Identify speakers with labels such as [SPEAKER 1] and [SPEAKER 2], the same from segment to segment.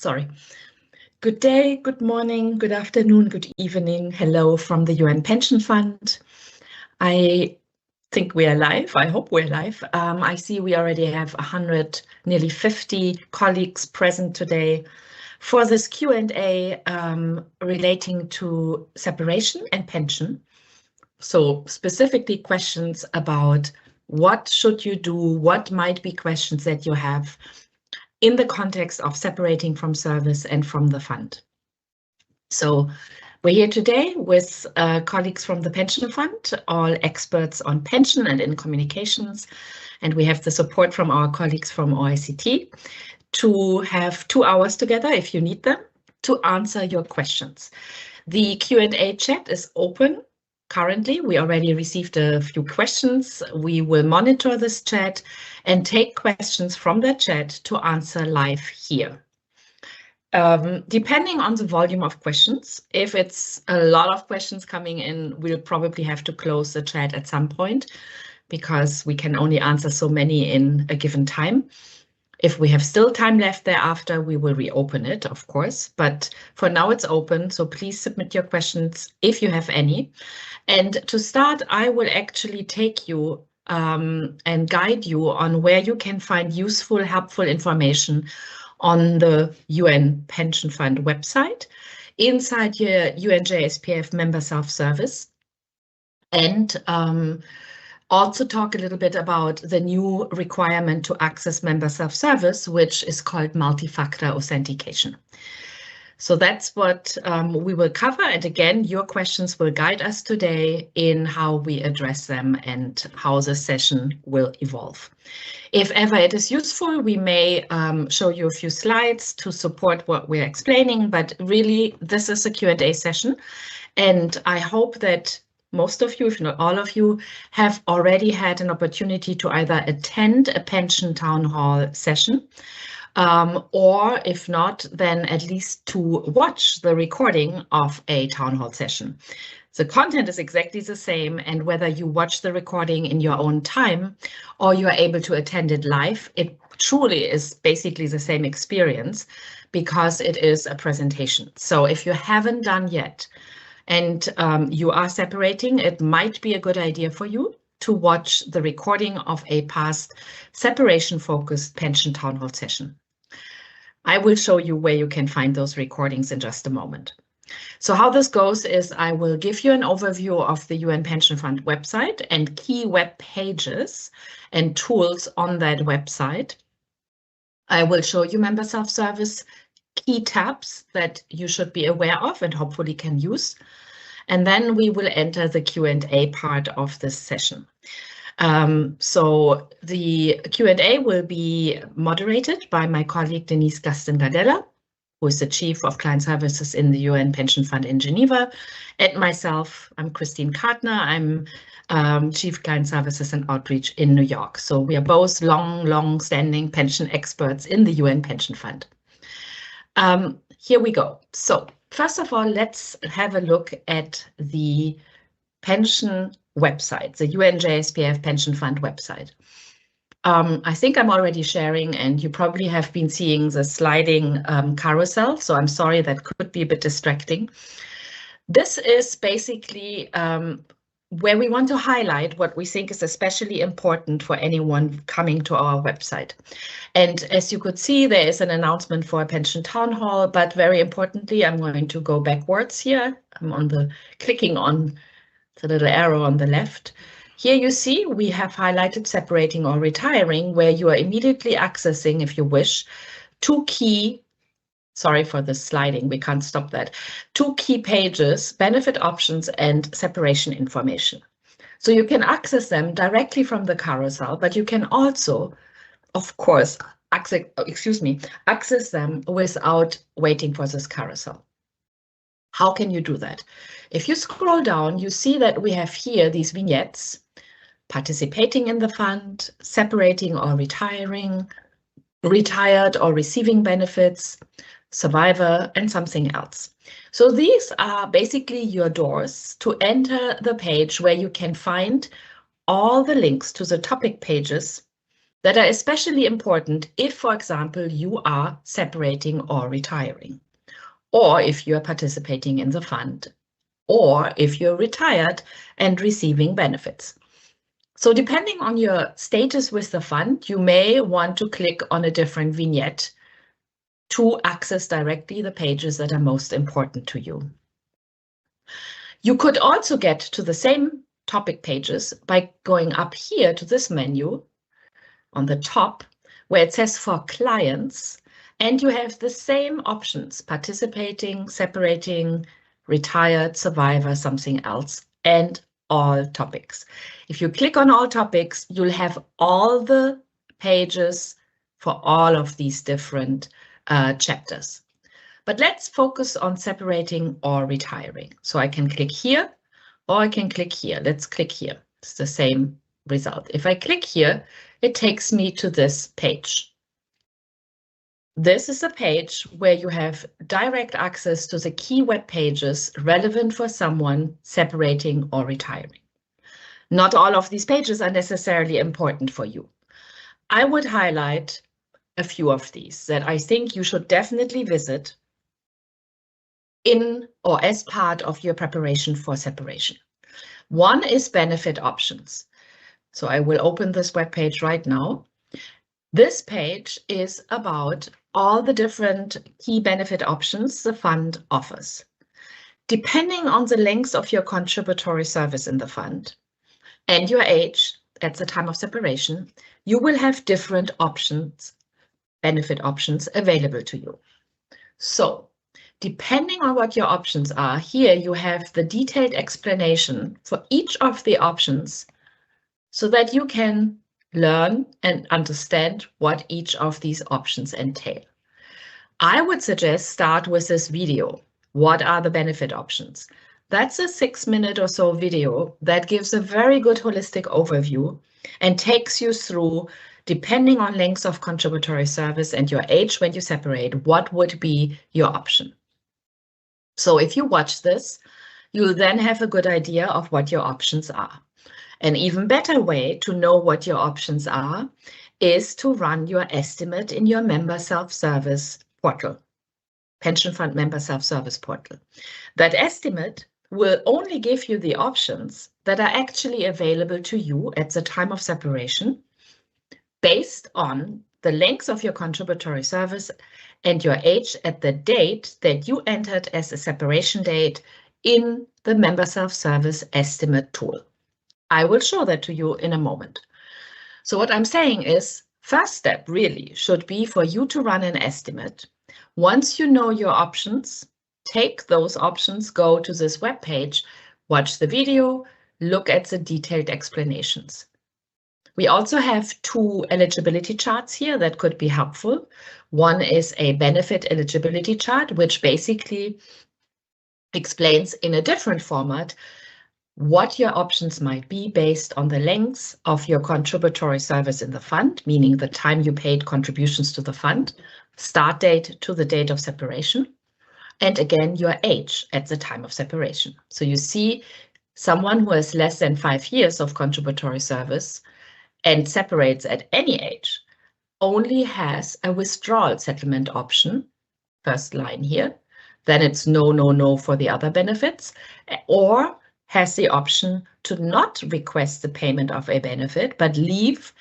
[SPEAKER 1] Sorry. Good day, good morning, good afternoon, good evening. Hello from the UN Pension Fund. I think we are live. I hope we're live. I see we already have 100, nearly 50 colleagues present today for this Q&A relating to separation and pension. So specifically questions about what should you do, what might be questions that you have in the context of separating from service and from the fund. So we're here today with colleagues from the Pension Fund, all experts on pension and in communications, and we have the support from our colleagues from OICT to have 2 hours together, if you need them, to answer your questions. The Q&A chat is open. Currently, we already received a few questions. We will monitor this chat and take questions from the chat to answer live here. Depending on the volume of questions, if it's a lot of questions coming in, we'll probably have to close the chat at some point because we can only answer so many in a given time. If we have still time left thereafter, we will reopen it, of course, but for now it's open, so please submit your questions if you have any. And to start, I will actually take you and guide you on where you can find useful, helpful information on the UN Pension Fund website, inside your UNJSPF member self-service, and also talk a little bit about the new requirement to access member self-service, which is called multi-factor authentication. So that's what we will cover. And again, your questions will guide us today in how we address them and how the session will evolve. If ever it is useful, we may show you a few slides to support what we're explaining, but really this is a Q&A session. And I hope that most of you, if not all of you, have already had an opportunity to either attend a pension town hall session, or if not, then at least to watch the recording of a town hall session. The content is exactly the same, and whether you watch the recording in your own time or you are able to attend it live, it truly is basically the same experience because it is a presentation. So if you haven't done yet, and you are separating, it might be a good idea for you to watch the recording of a past separation-focused pension town hall session. I will show you where you can find those recordings in just a moment. So how this goes is I will give you an overview of the UN Pension Fund website and key web pages and tools on that website. I will show you member self-service key tabs that you should be aware of and hopefully can use. And then we will enter the Q&A part of this session. So the Q&A will be moderated by my colleague Denise Gaston-Gardella, who is the Chief of Client Services in the UN Pension Fund in Geneva, and myself, I'm Christine Kartner, I'm Chief Client Services and Outreach in New York. So we are both long-standing pension experts in the UN Pension Fund. Here we go. So first of all, let's have a look at the pension website, the UNJSPF Pension Fund website. I think I'm already sharing, and you probably have been seeing the sliding carousel, so I'm sorry, that could be a bit distracting. This is basically where we want to highlight what we think is especially important for anyone coming to our website. And as you could see, there is an announcement for a pension town hall, but very importantly, I'm going to go backwards here. I'm clicking on the little arrow on the left. Here you see we have highlighted separating or retiring, where you are immediately accessing, if you wish, two key, sorry for the sliding, we can't stop that, two key pages, benefit options and separation information. So you can access them directly from the carousel, but you can also, of course, access them without waiting for this carousel. How can you do that? If you scroll down, you see that we have here these vignettes: participating in the fund, separating or retiring, retired or receiving benefits, survivor, and something else. So these are basically your doors to enter the page where you can find all the links to the topic pages that are especially important if, for example, you are separating or retiring, or if you are participating in the fund, or if you're retired and receiving benefits. So depending on your status with the fund, you may want to click on a different vignette to access directly the pages that are most important to you. You could also get to the same topic pages by going up here to this menu on the top, where it says for clients, and you have the same options: participating, separating, retired, survivor, something else, and all topics. If you click on all topics, you'll have all the pages for all of these different chapters. But let's focus on separating or retiring. So I can click here, or I can click here. Let's click here. It's the same result. If I click here, it takes me to this page. This is a page where you have direct access to the key web pages relevant for someone separating or retiring. Not all of these pages are necessarily important for you. I would highlight a few of these that I think you should definitely visit in or as part of your preparation for separation. One is benefit options. So I will open this web page right now. This page is about all the different key benefit options the fund offers. Depending on the length of your contributory service in the fund and your age at the time of separation, you will have different options, benefit options available to you. So depending on what your options are, here you have the detailed explanation for each of the options so that you can learn and understand what each of these options entail. I would suggest start with this video. What are the benefit options? That's a 6-minute or so video that gives a very good holistic overview and takes you through, depending on length of contributory service and your age when you separate, what would be your option. So if you watch this, you'll then have a good idea of what your options are. An even better way to know what your options are is to run your estimate in your member self-service portal, pension fund member self-service portal. That estimate will only give you the options that are actually available to you at the time of separation based on the length of your contributory service and your age at the date that you entered as a separation date in the member self-service estimate tool. I will show that to you in a moment. So what I'm saying is, first step really should be for you to run an estimate. Once you know your options, take those options, go to this web page, watch the video, look at the detailed explanations. We also have 2 eligibility charts here that could be helpful. One is a benefit eligibility chart, which basically explains in a different format what your options might be based on the length of your contributory service in the fund, meaning the time you paid contributions to the fund, start date to the date of separation, and again, your age at the time of separation. So you see someone who has less than 5 years of contributory service and separates at any age only has a withdrawal settlement option, first line here, then it's no, no, no for the other benefits, or has the option to not request the payment of a benefit, but leave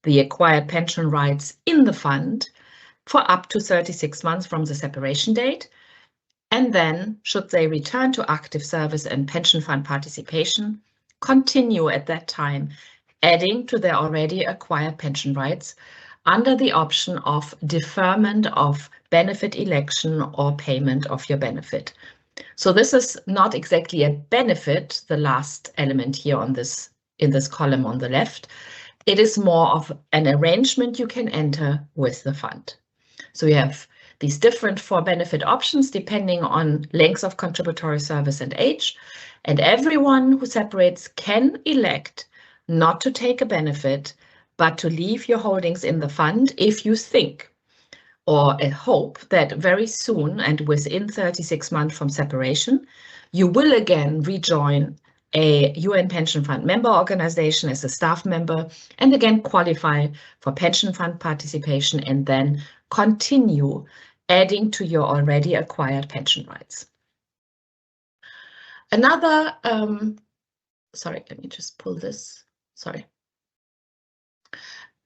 [SPEAKER 1] the acquired pension rights in the fund for up to 36 months from the separation date. And then, should they return to active service and pension fund participation, continue at that time, adding to their already acquired pension rights under the option of deferment of benefit election or payment of your benefit. So this is not exactly a benefit, the last element here on this, in this column on the left. It is more of an arrangement you can enter with the fund. So we have these different 4 benefit options depending on length of contributory service and age, and everyone who separates can elect not to take a benefit, but to leave your holdings in the fund if you think or a hope that very soon and within 36 months from separation, you will again rejoin a UN pension fund member organization as a staff member, and again qualify for pension fund participation and then continue adding to your already acquired pension rights. Another, sorry, let me just pull this, sorry.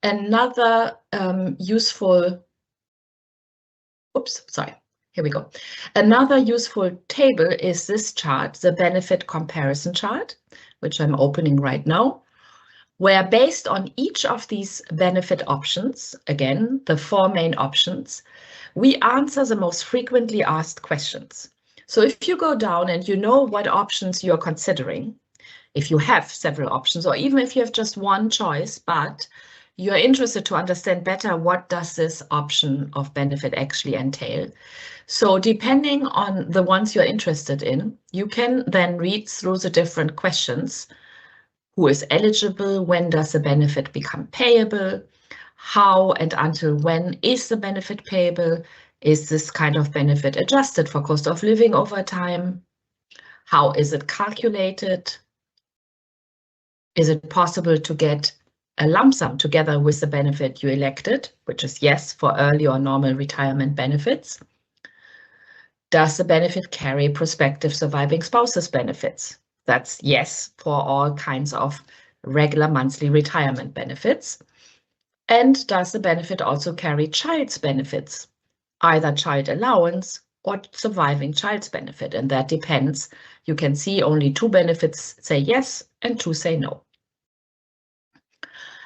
[SPEAKER 1] Another useful, oops, sorry. Here we go. Another useful table is this chart, the benefit comparison chart, which I'm opening right now, where based on each of these benefit options, again, the 4 main options, we answer the most frequently asked questions. So if you go down and you know what options you're considering, if you have several options, or even if you have just one choice, but you're interested to understand better what does this option of benefit actually entail. So depending on the ones you're interested in, you can then read through the different questions. Who is eligible? When does the benefit become payable? How and until when is the benefit payable? Is this kind of benefit adjusted for cost of living over time? How is it calculated? Is it possible to get a lump sum together with the benefit you elected, which is yes for early or normal retirement benefits? Does the benefit carry prospective surviving spouses benefits? That's yes for all kinds of regular monthly retirement benefits. And does the benefit also carry child's benefits, either child allowance or surviving child's benefit? And that depends. You can see only 2 benefits say yes and 2 say no.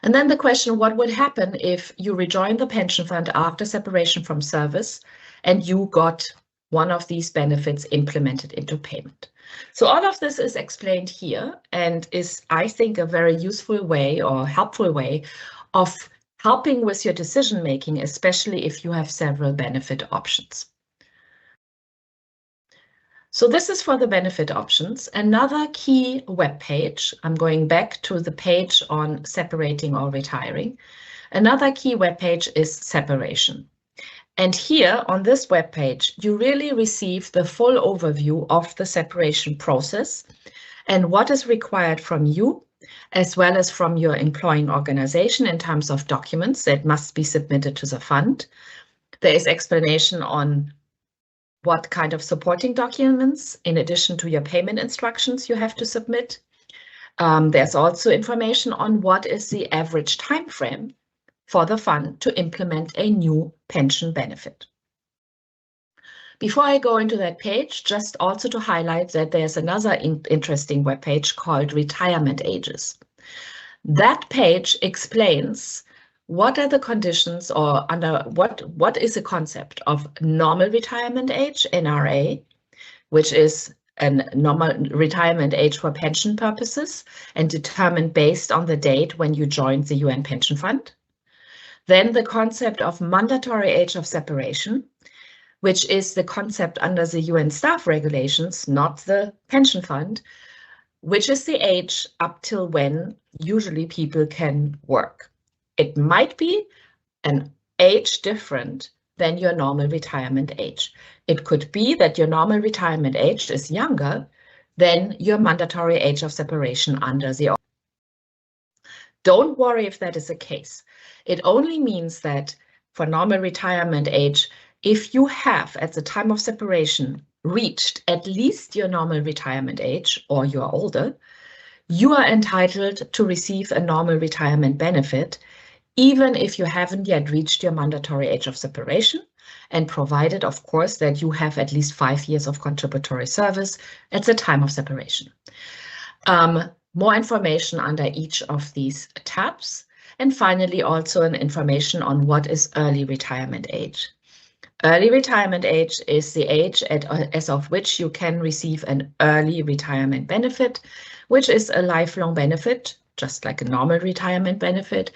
[SPEAKER 1] And then the question, what would happen if you rejoin the pension fund after separation from service and you got one of these benefits implemented into payment? So all of this is explained here and is, I think, a very useful way or helpful way of helping with your decision making, especially if you have several benefit options. So this is for the benefit options. Another key web page, I'm going back to the page on separating or retiring. Another key web page is separation. And here on this web page, you really receive the full overview of the separation process and what is required from you, as well as from your employing organization in terms of documents that must be submitted to the fund. There is explanation on what kind of supporting documents, in addition to your payment instructions, you have to submit. There's also information on what is the average time frame for the fund to implement a new pension benefit. Before I go into that page, just also to highlight that there's another interesting webpage called Retirement Ages. That page explains what are the conditions or under what is the concept of normal retirement age, NRA, which is a normal retirement age for pension purposes and determined based on the date when you joined the UN pension fund. Then the concept of mandatory age of separation, which is the concept under the UN staff regulations, not the pension fund, which is the age up till when usually people can work. It might be an age different than your normal retirement age. It could be that your normal retirement age is younger than your mandatory age of separation under the. Don't worry if that is the case. It only means that for normal retirement age, if you have at the time of separation reached at least your normal retirement age or you're older, you are entitled to receive a normal retirement benefit, even if you haven't yet reached your mandatory age of separation, and provided, of course, that you have at least 5 years of contributory service at the time of separation. More information under each of these tabs. And finally, also an information on what is early retirement age. Early retirement age is the age as of which you can receive an early retirement benefit, which is a lifelong benefit, just like a normal retirement benefit,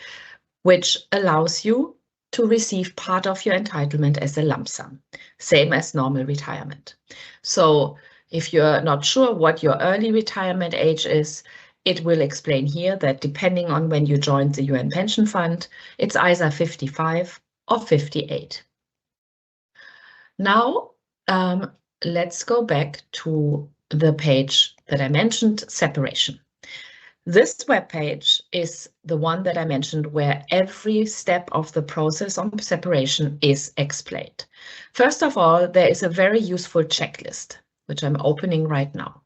[SPEAKER 1] which allows you to receive part of your entitlement as a lump sum, same as normal retirement. So if you're not sure what your early retirement age is, it will explain here that depending on when you joined the UN pension fund, it's either 55 or 58. Now, let's go back to the page that I mentioned, separation. This webpage is the one that I mentioned where every step of the process on separation is explained. First of all, there is a very useful checklist, which I'm opening right now.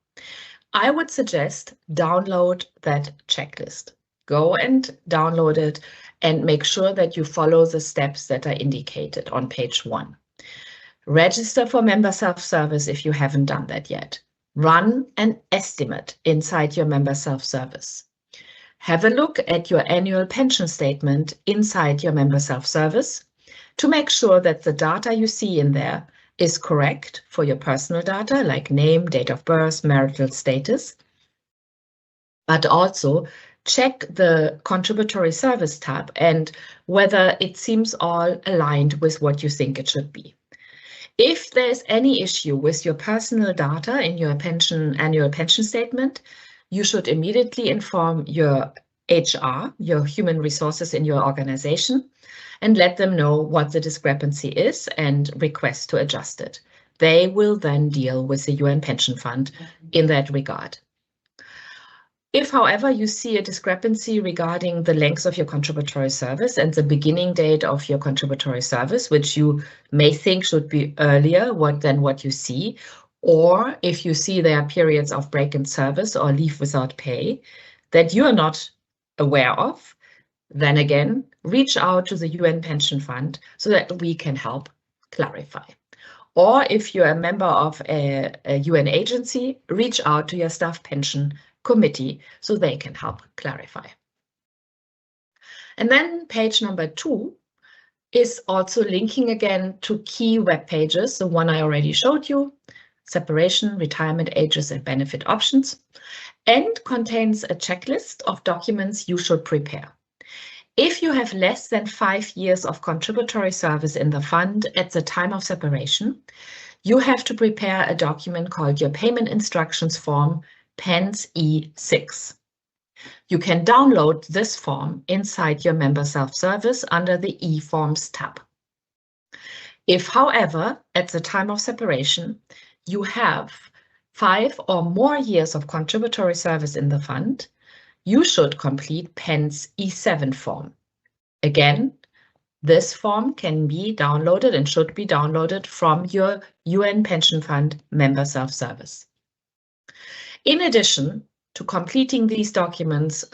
[SPEAKER 1] I would suggest download that checklist. Go and download it and make sure that you follow the steps that are indicated on page 1. Register for member self-service if you haven't done that yet. Run an estimate inside your member self-service. Have a look at your annual pension statement inside your member self-service to make sure that the data you see in there is correct for your personal data, like name, date of birth, marital status. But also check the contributory service tab and whether it seems all aligned with what you think it should be. If there's any issue with your personal data in your annual pension statement, you should immediately inform your HR, your human resources in your organization, and let them know what the discrepancy is and request to adjust it. They will then deal with the UN Pension Fund in that regard. If, however, you see a discrepancy regarding the length of your contributory service and the beginning date of your contributory service, which you may think should be earlier than what you see, or if you see there are periods of break in service or leave without pay that you are not aware of, then again, reach out to the UN Pension Fund so that we can help clarify. Or if you're a member of a UN agency, reach out to your staff pension committee so they can help clarify. And then page number 2 is also linking again to key web pages, the one I already showed you, separation, retirement ages and benefit options, and contains a checklist of documents you should prepare. If you have less than 5 years of contributory service in the fund at the time of separation, you have to prepare a document called your Payment Instructions Form, PENS E6. You can download this form inside your member self-service under the e-forms tab. If, however, at the time of separation, you have 5 or more years of contributory service in the fund, you should complete PENS E7 form. Again, this form can be downloaded and should be downloaded from your UN Pension Fund member self-service. In addition to completing these documents,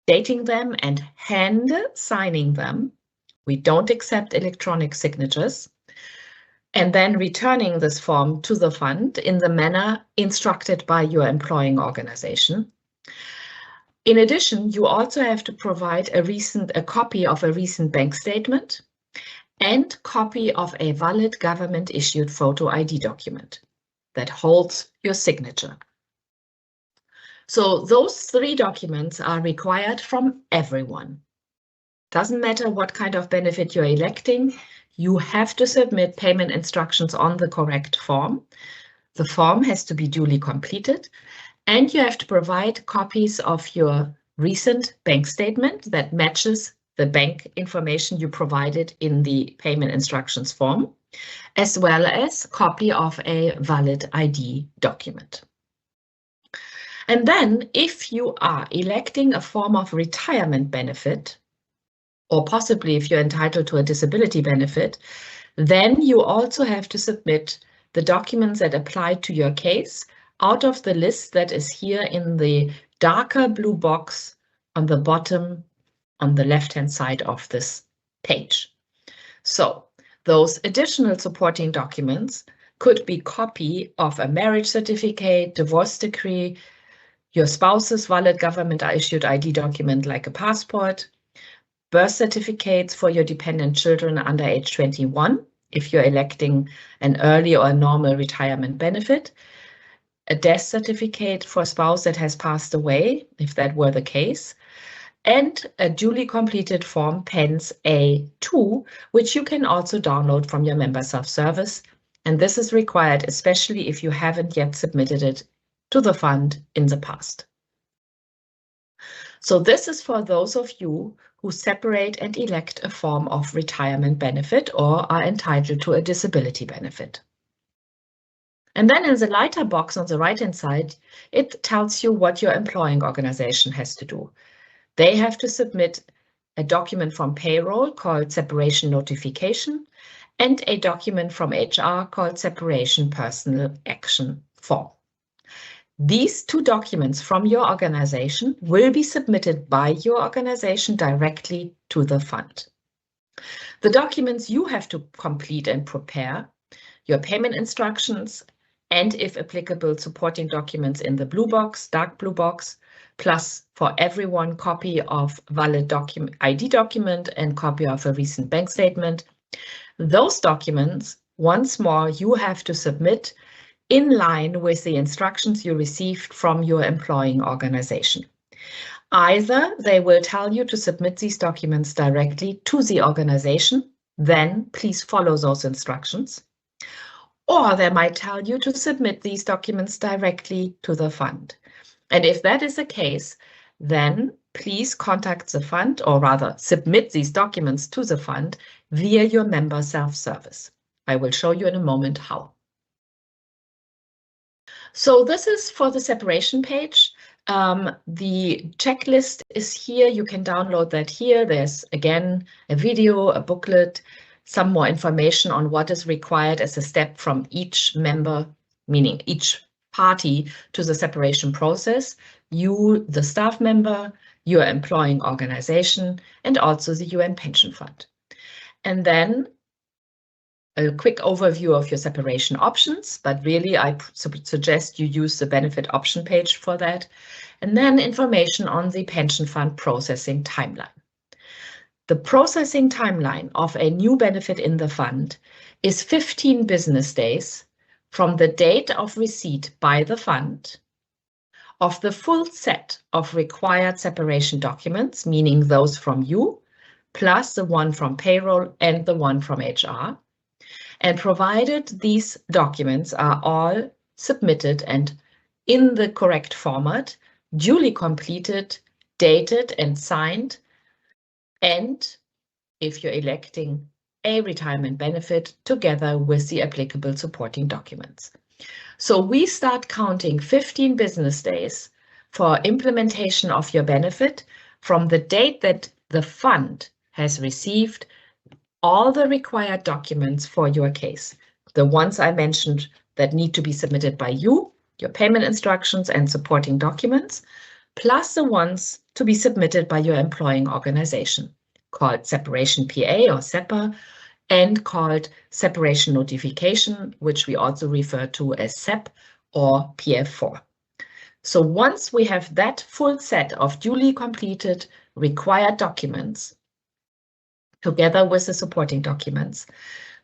[SPEAKER 1] dating them and hand signing them, we don't accept electronic signatures, and then returning this form to the fund in the manner instructed by your employing organization. In addition, you also have to provide a copy of a recent bank statement and copy of a valid government-issued photo ID document that holds your signature. So those 3 documents are required from everyone. Doesn't matter what kind of benefit you're electing, you have to submit payment instructions on the correct form. The form has to be duly completed, and you have to provide copies of your recent bank statement that matches the bank information you provided in the payment instructions form, as well as a copy of a valid ID document. And then if you are electing a form of retirement benefit, or possibly if you're entitled to a disability benefit, then you also have to submit the documents that apply to your case out of the list that is here in the darker blue box on the bottom on the left-hand side of this page. So those additional supporting documents could be copy of a marriage certificate, divorce decree, your spouse's valid government-issued ID document like a passport, birth certificates for your dependent children under age 21, if you're electing an early or normal retirement benefit, a death certificate for a spouse that has passed away, if that were the case, and a duly completed form PENS A2, which you can also download from your member self-service. And this is required, especially if you haven't yet submitted it to the fund in the past. So this is for those of you who separate and elect a form of retirement benefit or are entitled to a disability benefit. And then in the lighter box on the right-hand side, it tells you what your employing organization has to do. They have to submit a document from payroll called separation notification and a document from HR called separation personal action form. These two documents from your organization will be submitted by your organization directly to the fund. The documents you have to complete and prepare, your payment instructions, and if applicable, supporting documents in the blue box, dark blue box, plus for everyone copy of valid ID document and copy of a recent bank statement. Those documents, once more, you have to submit in line with the instructions you received from your employing organization. Either they will tell you to submit these documents directly to the organization, then please follow those instructions. Or they might tell you to submit these documents directly to the fund. And if that is the case, then please contact the fund, or rather submit these documents to the fund via your member self-service. I will show you in a moment how. So this is for the separation page. The checklist is here. You can download that here. There's again a video, a booklet, some more information on what is required as a step from each member, meaning each party to the separation process. You, the staff member, your employing organization, and also the UN Pension Fund. And then a quick overview of your separation options, but really I suggest you use the benefit option page for that. And then information on the pension fund processing timeline. The processing timeline of a new benefit in the fund is 15 business days from the date of receipt by the fund of the full set of required separation documents, meaning those from you, plus the one from payroll and the one from HR. And provided these documents are all submitted and in the correct format, duly completed, dated and signed, and if you're electing a retirement benefit together with the applicable supporting documents. So we start counting 15 business days for implementation of your benefit from the date that the fund has received all the required documents for your case. The ones I mentioned that need to be submitted by you, your payment instructions and supporting documents, plus the ones to be submitted by your employing organization, called Separation PA or SEPA, and called Separation Notification, which we also refer to as SEP or PF4. So once we have that full set of duly completed required documents, together with the supporting documents,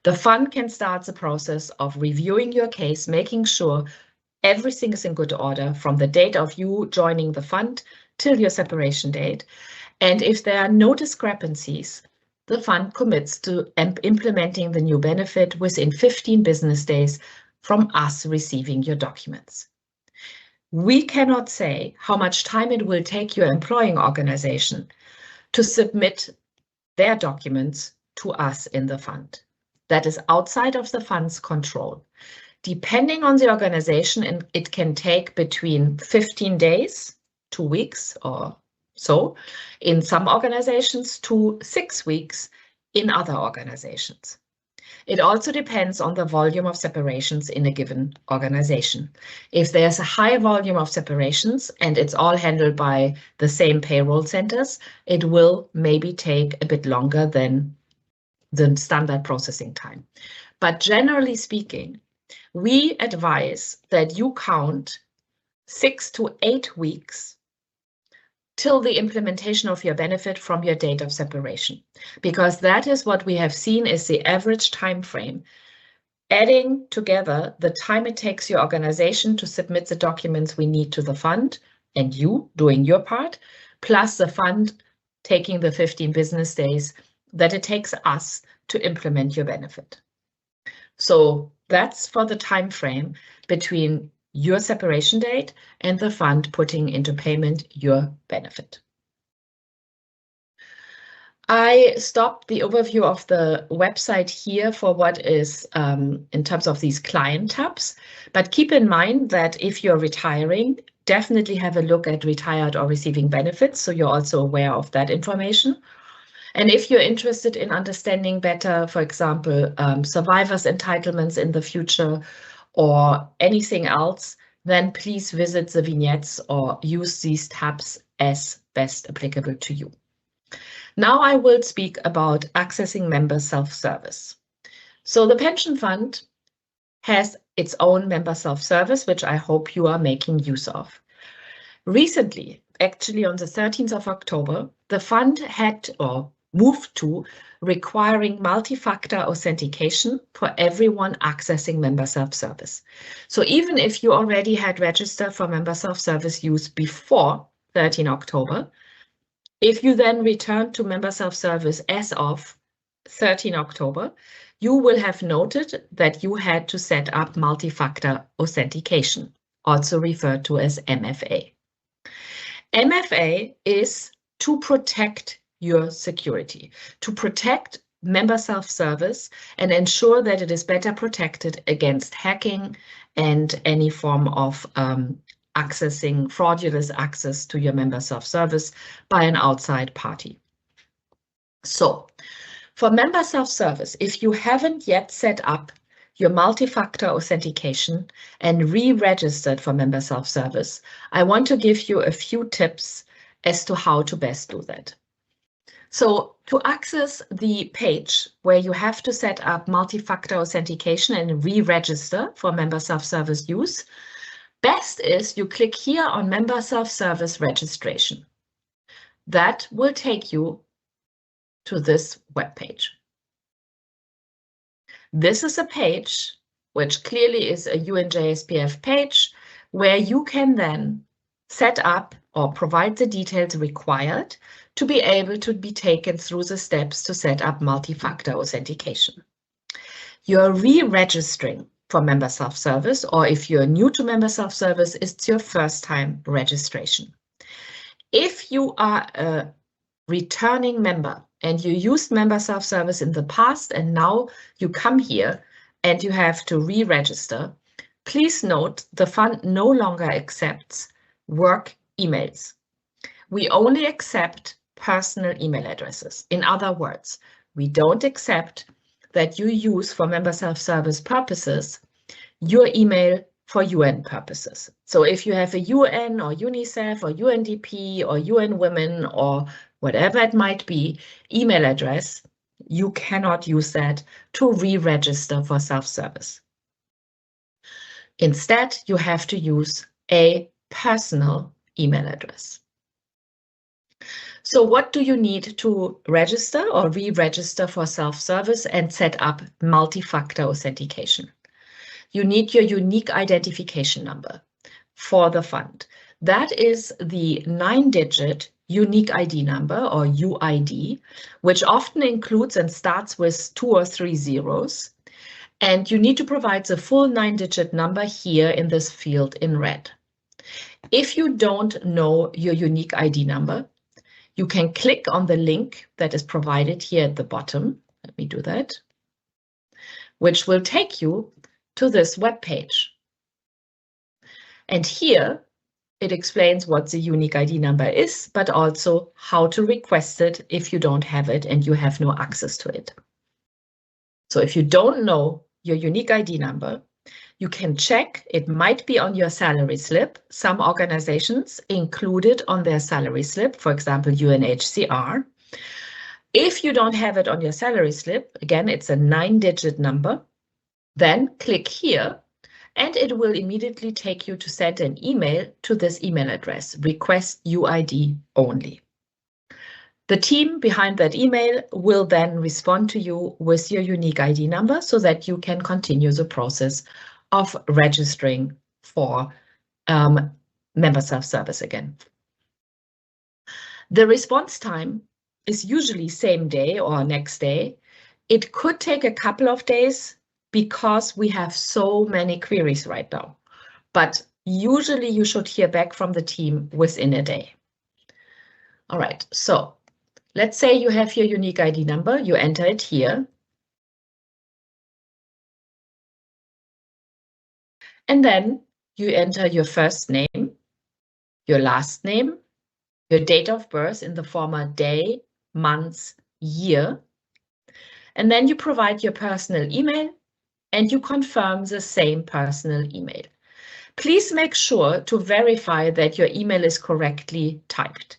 [SPEAKER 1] the fund can start the process of reviewing your case, making sure everything is in good order from the date of you joining the fund till your separation date. And if there are no discrepancies, the fund commits to implementing the new benefit within 15 business days from us receiving your documents. We cannot say how much time it will take your employing organization to submit their documents to us in the fund. That is outside of the fund's control. Depending on the organization, it can take between 15 days, 2 weeks or so, in some organizations to 6 weeks in other organizations. It also depends on the volume of separations in a given organization. If there's a high volume of separations and it's all handled by the same payroll centers, it will maybe take a bit longer than the standard processing time. But generally speaking, we advise that you count 6 to 8 weeks till the implementation of your benefit from your date of separation, because that is what we have seen is the average time frame. Adding together the time it takes your organization to submit the documents we need to the fund and you doing your part, plus the fund taking the 15 business days that it takes us to implement your benefit. So that's for the time frame between your separation date and the fund putting into payment your benefit. I stopped the overview of the website here for what is in terms of these client tabs, but keep in mind that if you're retiring, definitely have a look at retired or receiving benefits, so you're also aware of that information. And if you're interested in understanding better, for example, survivors' entitlements in the future or anything else, then please visit the vignettes or use these tabs as best applicable to you. Now I will speak about accessing member self-service. So the pension fund has its own member self-service, which I hope you are making use of. Recently, actually on the 13th of October, the fund had or moved to requiring multi-factor authentication for everyone accessing member self-service. So even if you already had registered for member self-service use before 13 October, if you then return to member self-service as of 13 October, you will have noted that you had to set up multi-factor authentication, also referred to as MFA. MFA is to protect your security, to protect member self-service and ensure that it is better protected against hacking and any form of accessing fraudulent access to your member self-service by an outside party. So for member self-service, if you haven't yet set up your multi-factor authentication and re-registered for member self-service, I want to give you a few tips as to how to best do that. So to access the page where you have to set up multi-factor authentication and re-register for member self-service use, best is you click here on member self-service registration. That will take you to this web page. This is a page which clearly is a UNJSPF page where you can then set up or provide the details required to be able to be taken through the steps to set up multi-factor authentication. You're re-registering for member self-service, or if you're new to member self-service, it's your first time registration. If you are a returning member and you used member self-service in the past and now you come here and you have to re-register, please note the fund no longer accepts work emails. We only accept personal email addresses. In other words, we don't accept that you use for member self-service purposes your email for UN purposes. So if you have a UN or UNICEF or UNDP or UN Women or whatever it might be email address, you cannot use that to re-register for self-service. Instead, you have to use a personal email address. So what do you need to register or re-register for self-service and set up multi-factor authentication? You need your unique identification number for the fund. That is the 9-digit unique ID number or UID, which often includes and starts with 2 or 3 zeros. And you need to provide the full 9-digit number here in this field in red. If you don't know your unique ID number, you can click on the link that is provided here at the bottom. Let me do that, which will take you to this web page. And here it explains what the unique ID number is, but also how to request it if you don't have it and you have no access to it. So if you don't know your unique ID number, you can check, it might be on your salary slip. Some organizations include it on their salary slip, for example, UNHCR. If you don't have it on your salary slip, again, it's a 9-digit number, then click here and it will immediately take you to send an email to this email address, request UID only. The team behind that email will then respond to you with your unique ID number so that you can continue the process of registering for member self-service again. The response time is usually same day or next day. It could take a couple of days because we have so many queries right now, but usually you should hear back from the team within a day. All right, so Let's say you have your unique ID number, you enter it here. And then you enter your first name, your last name, your date of birth in the format day, month, year. And then you provide your personal email and you confirm the same personal email. Please make sure to verify that your email is correctly typed.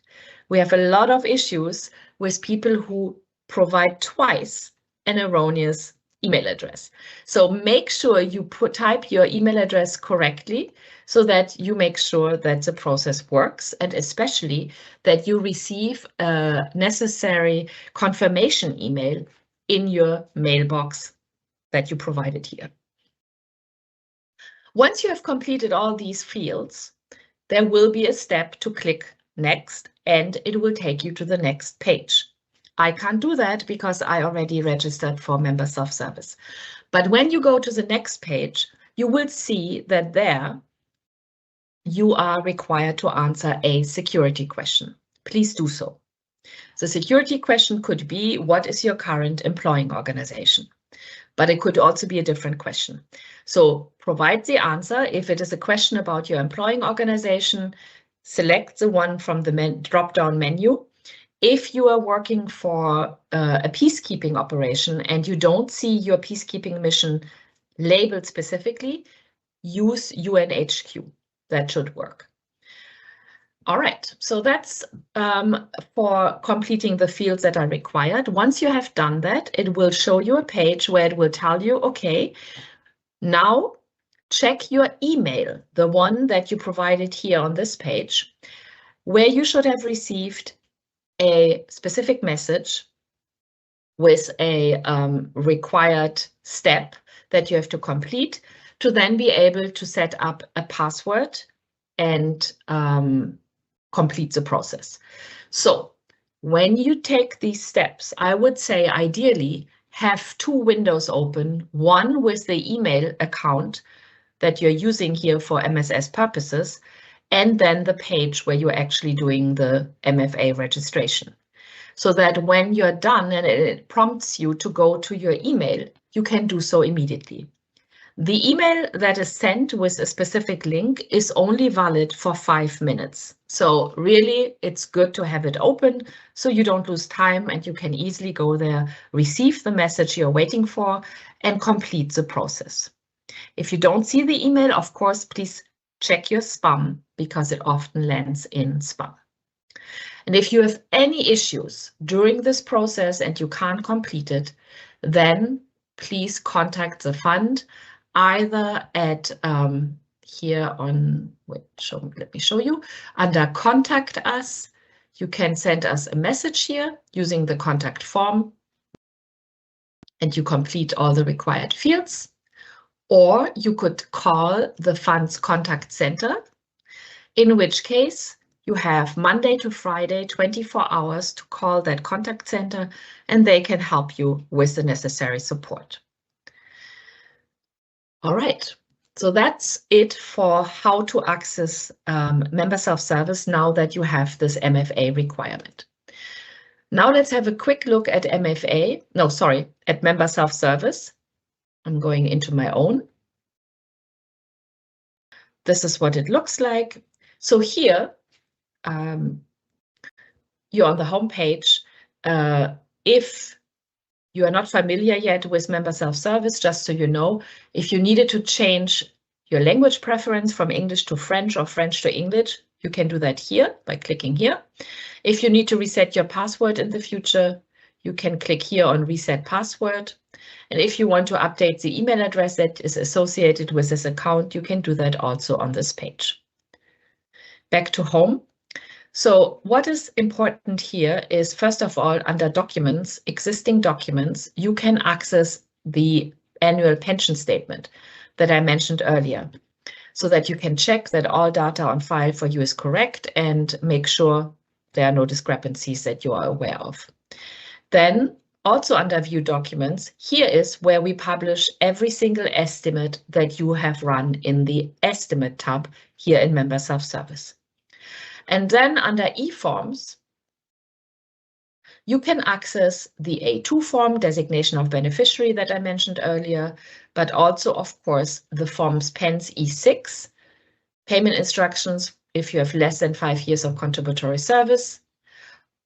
[SPEAKER 1] We have a lot of issues with people who provide twice an erroneous email address. So make sure you type your email address correctly so that you make sure that the process works, and especially that you receive a necessary confirmation email in your mailbox that you provided here. Once you have completed all these fields, there will be a step to click Next, and it will take you to the next page. I can't do that because I already registered for Member Self-Service. But when you go to the next page, you will see that there you are required to answer a security question. Please do so. The security question could be, what is your current employing organization? But it could also be a different question. So provide the answer. If it is a question about your employing organization, select the one from the drop-down menu. If you are working for a peacekeeping operation and you don't see your peacekeeping mission labeled specifically, use UNHQ. That should work. All right, so that's for completing the fields that are required. Once you have done that, it will show you a page where it will tell you, okay, now check your email, the one that you provided here on this page, where you should have received a specific message with a required step that you have to complete to then be able to set up a password and complete the process. So when you take these steps, I would say ideally have two windows open, one with the email account that you're using here for MSS purposes, and then the page where you're actually doing the MFA registration. So that when you're done and it prompts you to go to your email, you can do so immediately. The email that is sent with a specific link is only valid for 5 minutes. So really, it's good to have it open so you don't lose time and you can easily go there, receive the message you're waiting for, and complete the process. If you don't see the email, of course, please check your spam because it often lands in spam. And if you have any issues during this process and you can't complete it, then please contact the fund either at here on, let me show you, under Contact Us. You can send us a message here using the contact form and you complete all the required fields. Or you could call the fund's contact center, in which case you have Monday to Friday, 24 hours to call that contact center and they can help you with the necessary support. All right, so that's it for how to access Member Self-Service now that you have this MFA requirement. Now let's have a quick look at at Member Self-Service. I'm going into my own. This is what it looks like. So here, you're on the home page. If you are not familiar yet with Member Self-Service, just so you know, if you needed to change your language preference from English to French or French to English, you can do that here by clicking here. If you need to reset your password in the future, you can click here on Reset Password. And if you want to update the email address that is associated with this account, you can do that also on this page. Back to home. So what is important here is, first of all, under Documents, Existing Documents, you can access the annual pension statement that I mentioned earlier, so that you can check that all data on file for you is correct and make sure there are no discrepancies that you are aware of. Then also under View Documents, here is where we publish every single estimate that you have run in the Estimate tab here in Member Self-Service. And then under eForms, You can access the A2 form, designation of beneficiary, that I mentioned earlier, but also, of course, the forms PENS E6, payment instructions if you have less than 5 years of contributory service,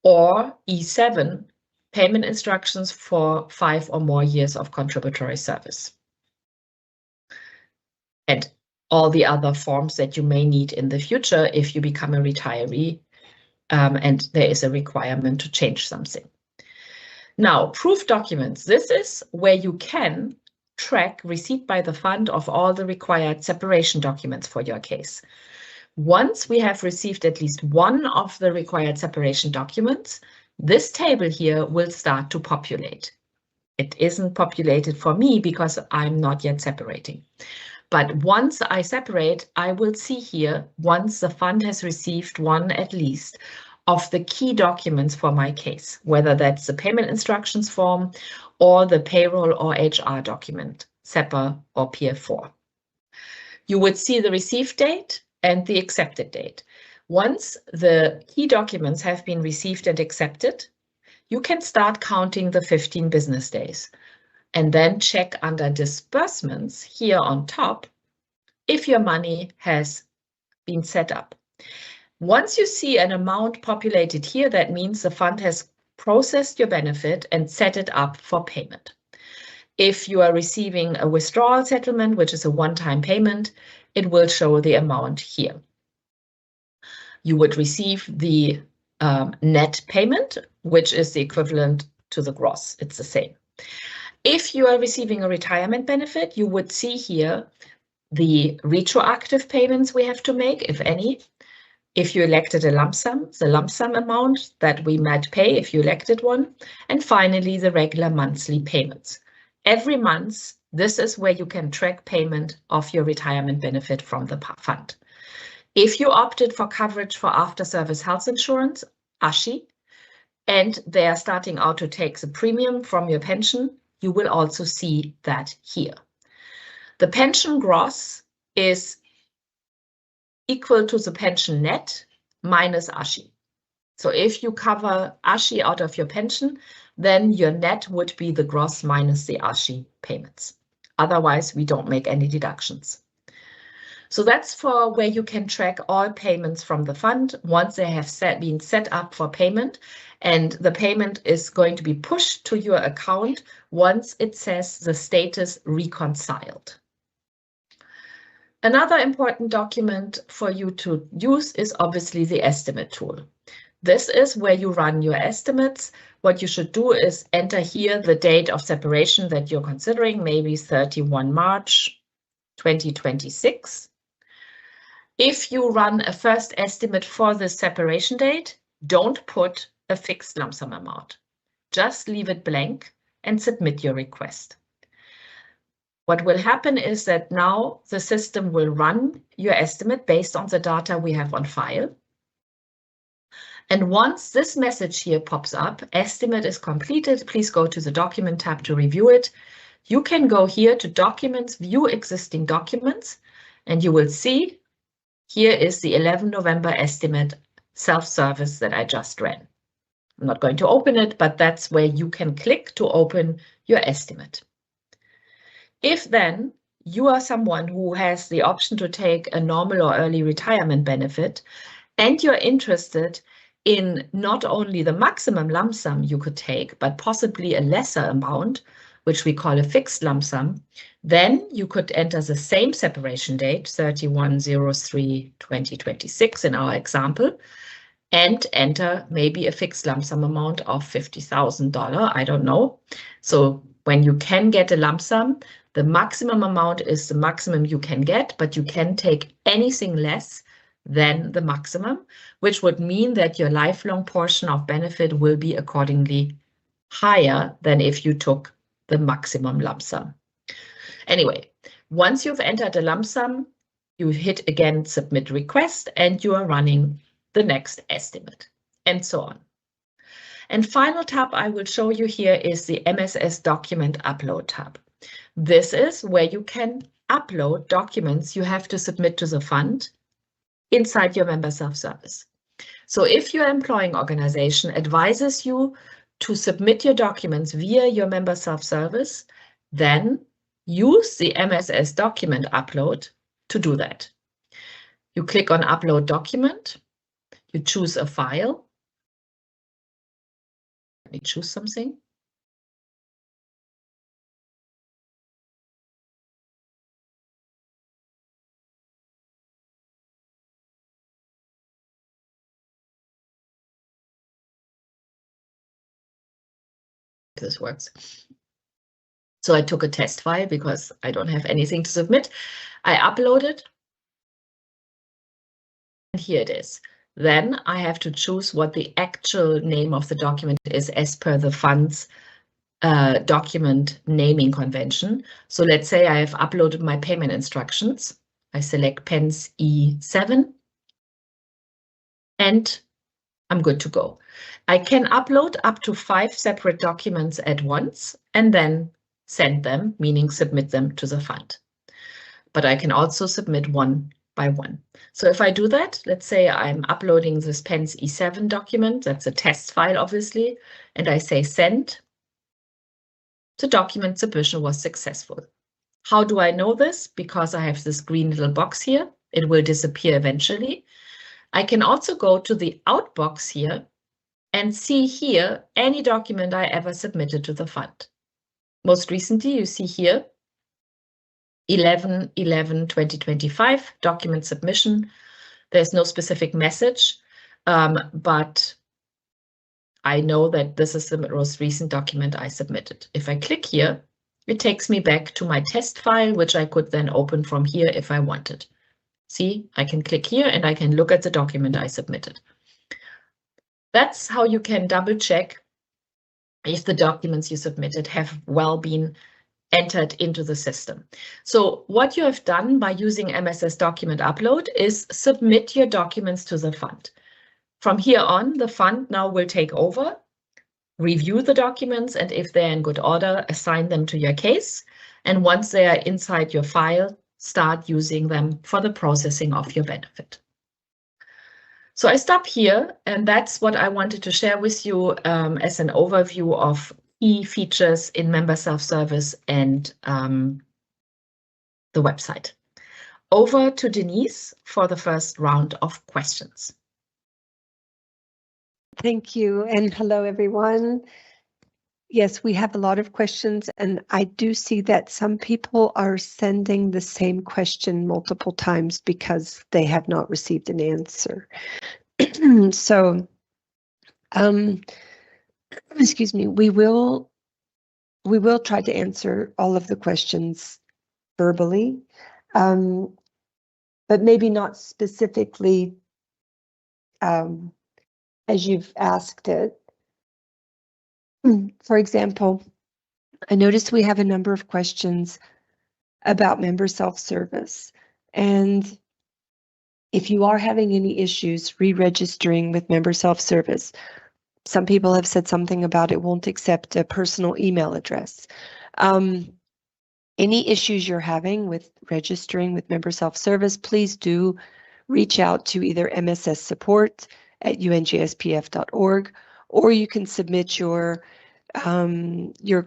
[SPEAKER 1] or E7, payment instructions for 5 or more years of contributory service. And all the other forms that you may need in the future if you become a retiree and there is a requirement to change something. Now, proof documents. This is where you can track receipt by the fund of all the required separation documents for your case. Once we have received at least one of the required separation documents, this table here will start to populate. It isn't populated for me because I'm not yet separating. But once I separate, I will see here, once the fund has received one at least of the key documents for my case, whether that's the payment instructions form or the payroll or HR document, SEPA or PF4. You would see the received date and the accepted date. Once the key documents have been received and accepted, you can start counting the 15 business days and then check under disbursements here on top if your money has been set up. Once you see an amount populated here, that means the fund has processed your benefit and set it up for payment. If you are receiving a withdrawal settlement, which is a one-time payment, it will show the amount here. You would receive the net payment, which is the equivalent to the gross. It's the same. If you are receiving a retirement benefit, you would see here the retroactive payments we have to make, if any. If you elected a lump sum, the lump sum amount that we might pay if you elected one. And finally, the regular monthly payments. Every month, this is where you can track payment of your retirement benefit from the fund. If you opted for coverage for after-service health insurance, ASHI, and they are starting out to take the premium from your pension, you will also see that here. The pension gross is equal to the pension net minus ASHI. So if you cover ASHI out of your pension, then your net would be the gross minus the ASHI payments. Otherwise, we don't make any deductions. So that's for where you can track all payments from the fund once they have been set up for payment, and the payment is going to be pushed to your account once it says the status reconciled. Another important document for you to use is obviously the estimate tool. This is where you run your estimates. What you should do is enter here the date of separation that you're considering, maybe 31 March 2026. If you run a first estimate for the separation date, don't put a fixed lump sum amount. Just leave it blank and submit your request. What will happen is that now the system will run your estimate based on the data we have on file. And once this message here pops up, estimate is completed, please go to the document tab to review it. You can go here to documents, view existing documents, and you will see here is the 11 November estimate self-service that I just ran. I'm not going to open it, but that's where you can click to open your estimate. If then you are someone who has the option to take a normal or early retirement benefit, and you're interested in not only the maximum lump sum you could take, but possibly a lesser amount, which we call a fixed lump sum, then you could enter the same separation date, 31/03/2026 in our example, and enter maybe a fixed lump sum amount of $50,000, I don't know. So when you can get a lump sum, the maximum amount is the maximum you can get, but you can take anything less than the maximum, which would mean that your lifelong portion of benefit will be accordingly higher than if you took the maximum lump sum. Anyway, once you've entered a lump sum, you hit again submit request and you are running the next estimate and so on. And final tab I will show you here is the MSS document upload tab. This is where you can upload documents you have to submit to the fund inside your member self-service. So if your employing organization advises you to submit your documents via your member self-service, then use the MSS document upload to do that. You click on Upload Document, you choose a file. Let me choose something. This works. So I took a test file because I don't have anything to submit. I upload it. And here it is. Then I have to choose what the actual name of the document is as per the fund's document naming convention. So let's say I have uploaded my payment instructions. I select PENS E7 and I'm good to go. I can upload up to 5 separate documents at once and then send them, meaning submit them to the fund. But I can also submit one by one. So if I do that, let's say I'm uploading this PENS E7 document, that's a test file, obviously, and I say send, the document submission was successful. How do I know this? Because I have this green little box here. It will disappear eventually. I can also go to the out box here and see here any document I ever submitted to the fund. Most recently, you see here, 11/11/2025, document submission. There's no specific message, but I know that this is the most recent document I submitted. If I click here, it takes me back to my test file, which I could then open from here if I wanted. See, I can click here and I can look at the document I submitted. That's how you can double check if the documents you submitted have well been entered into the system. So what you have done by using MSS document upload is submit your documents to the fund. From here on, the fund now will take over, review the documents, and if they're in good order, assign them to your case. And once they are inside your file, start using them for the processing of your benefit. So I stop here, and that's what I wanted to share with you as an overview of key features in member self-service and the website. Over to Denise for the first round of questions.
[SPEAKER 2] Thank you, and hello everyone. Yes, we have a lot of questions, and I do see that some people are sending the same question multiple times because they have not received an answer. So, excuse me, we will try to answer all of the questions verbally, but maybe not specifically as you've asked it. For example, I noticed we have a number of questions about member self-service, and if you are having any issues re-registering with member self-service, some people have said something about it won't accept a personal email address. Any issues you're having with registering with member self-service, please do reach out to either MSS support at unjspf.org, or you can submit your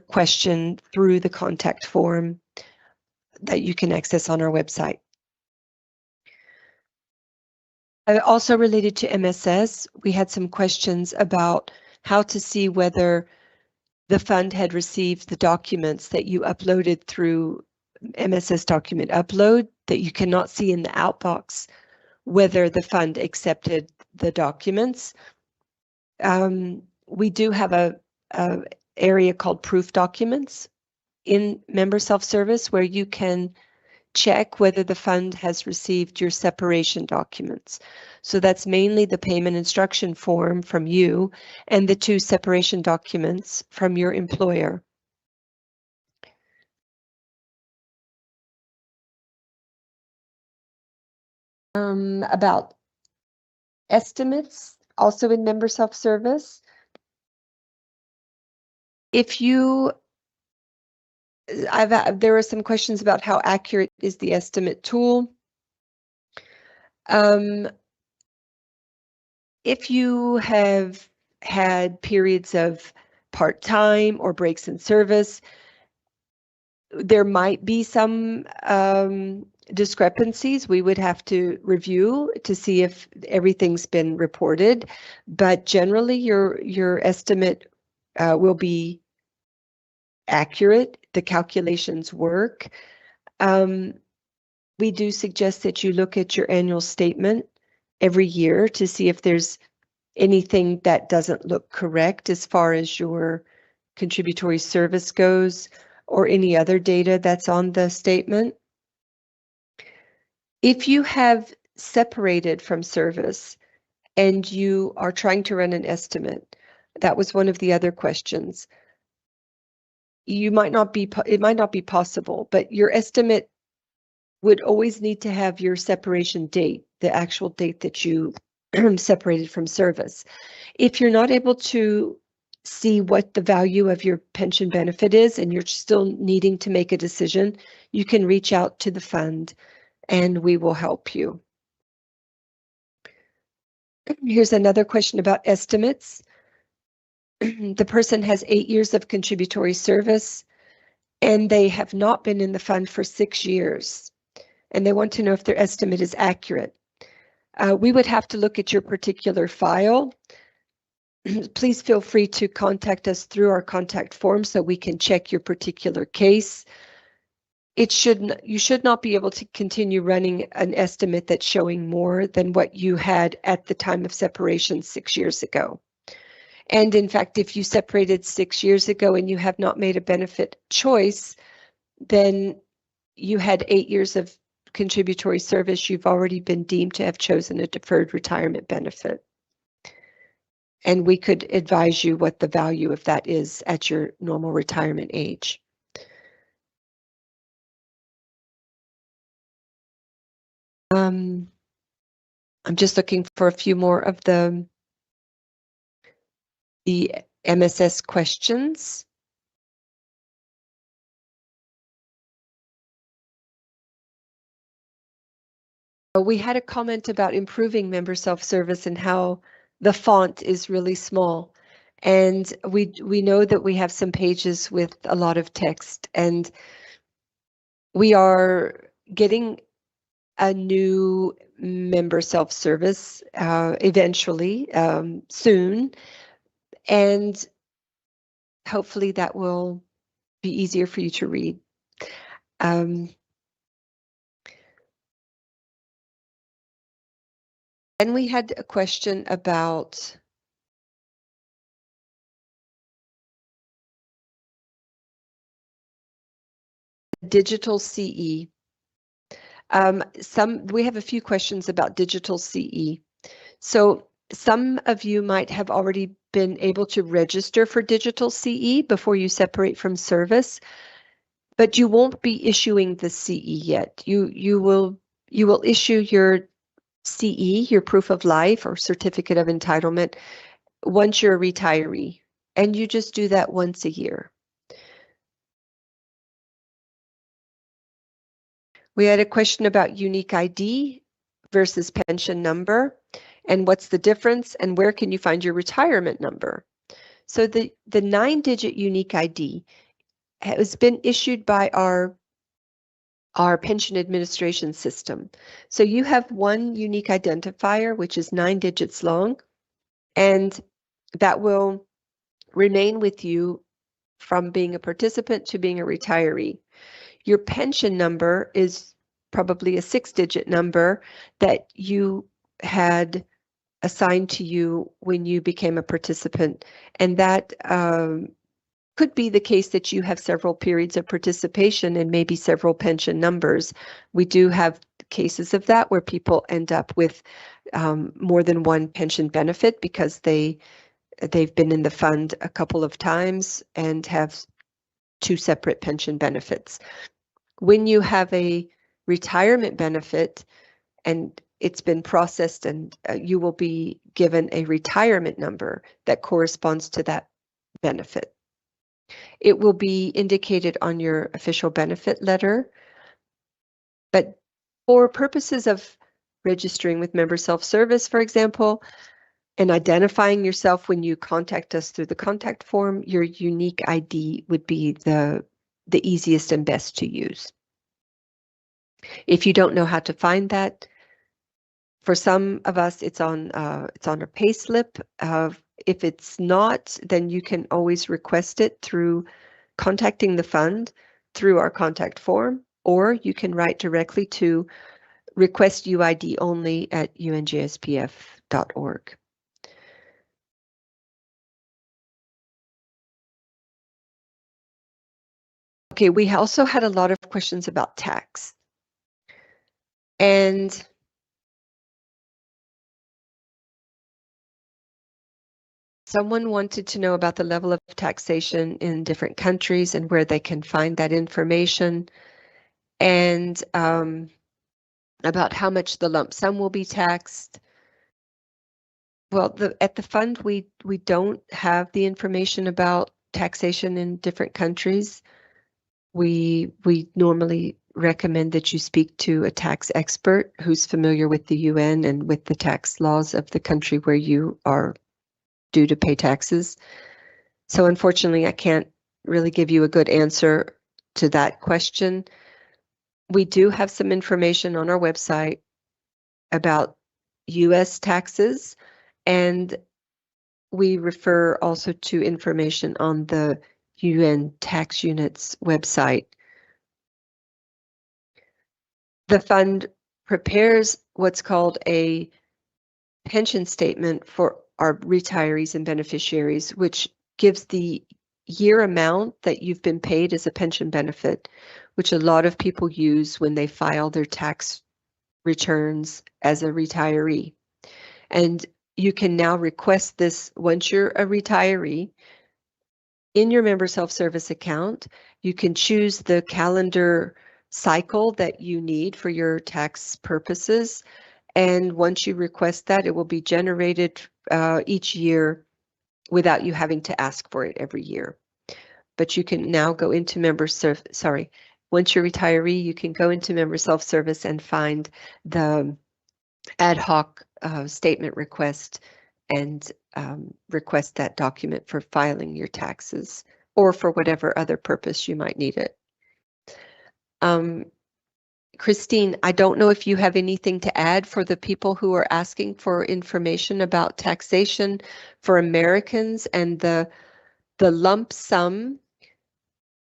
[SPEAKER 2] question through the contact form that you can access on our website. Also related to MSS, we had some questions about how to see whether the fund had received the documents that you uploaded through MSS document upload, that you cannot see in the outbox whether the fund accepted the documents. We do have a area called proof documents in member self-service where you can check whether the fund has received your separation documents. So that's mainly the payment instruction form from you and the 2 separation documents from your employer. About estimates, also in member self-service. If you there are some questions about how accurate is the estimate tool. If you have had periods of part-time or breaks in service. There might be some discrepancies we would have to review to see if everything's been reported, but generally your estimate will be accurate. The calculations work. We do suggest that you look at your annual statement every year to see if there's anything that doesn't look correct as far as your contributory service goes or any other data that's on the statement. If you have separated from service and you are trying to run an estimate, that was one of the other questions. It might not be possible, but your estimate would always need to have your separation date, the actual date that you separated from service. If you're not able to see what the value of your pension benefit is and you're still needing to make a decision, you can reach out to the fund and we will help you. Here's another question about estimates. The person has 8 years of contributory service and they have not been in the fund for 6 years. And they want to know if their estimate is accurate. We would have to look at your particular file. Please feel free to contact us through our contact form so we can check your particular case. You should not be able to continue running an estimate that's showing more than what you had at the time of separation 6 years ago. And in fact, if you separated 6 years ago and you have not made a benefit choice, then you had 8 years of contributory service, you've already been deemed to have chosen a deferred retirement benefit. And we could advise you what the value of that is at your normal retirement age. I'm just looking for a few more of the MSS questions. We had a comment about improving member self-service and how the font is really small. And we know that we have some pages with a lot of text, and we are getting a new member self-service eventually, soon, and hopefully that will be easier for you to read. And we had a question about digital CE. We have a few questions about digital CE. So some of you might have already been able to register for digital CE before you separate from service, but you won't be issuing the CE yet. You will issue your CE, your proof of life or certificate of entitlement, once you're a retiree, and you just do that once a year. We had a question about unique ID versus pension number, and what's the difference, and where can you find your retirement number? So the 9-digit unique ID has been issued by our pension administration system. So you have one unique identifier, which is 9 digits long, and that will remain with you from being a participant to being a retiree. Your pension number is probably a 6-digit number that you had assigned to you when you became a participant. And that could be the case that you have several periods of participation and maybe several pension numbers. We do have cases of that where people end up with more than one pension benefit because they've been in the fund a couple of times and have 2 separate pension benefits. When you have a retirement benefit and it's been processed, and you will be given a retirement number that corresponds to that benefit. It will be indicated on your official benefit letter, but for purposes of registering with member self-service, for example, and identifying yourself when you contact us through the contact form, your unique ID would be the easiest and best to use. If you don't know how to find that, for some of us, it's on our payslip. If it's not, then you can always request it through contacting the fund through our contact form, or you can write directly to request UID only at unjspf.org. Okay, we also had a lot of questions about tax. And someone wanted to know about the level of taxation in different countries and where they can find that information, and about how much the lump sum will be taxed. Well, at the fund, we don't have the information about taxation in different countries. We normally recommend that you speak to a tax expert who's familiar with the UN and with the tax laws of the country where you are due to pay taxes. So unfortunately, I can't really give you a good answer to that question. We do have some information on our website about US taxes, and we refer also to information on the UN Tax Unit's website. The fund prepares what's called a pension statement for our retirees and beneficiaries, which gives the year amount that you've been paid as a pension benefit, which a lot of people use when they file their tax returns as a retiree. And you can now request this once you're a retiree. In your member self-service account, you can choose the calendar cycle that you need for your tax purposes. And once you request that, it will be generated each year without you having to ask for it every year. But you can now go into once you're retiree, you can go into member self-service and find the ad hoc statement request and request that document for filing your taxes or for whatever other purpose you might need it. Christine, I don't know if you have anything to add for the people who are asking for information about taxation for Americans and the lump sum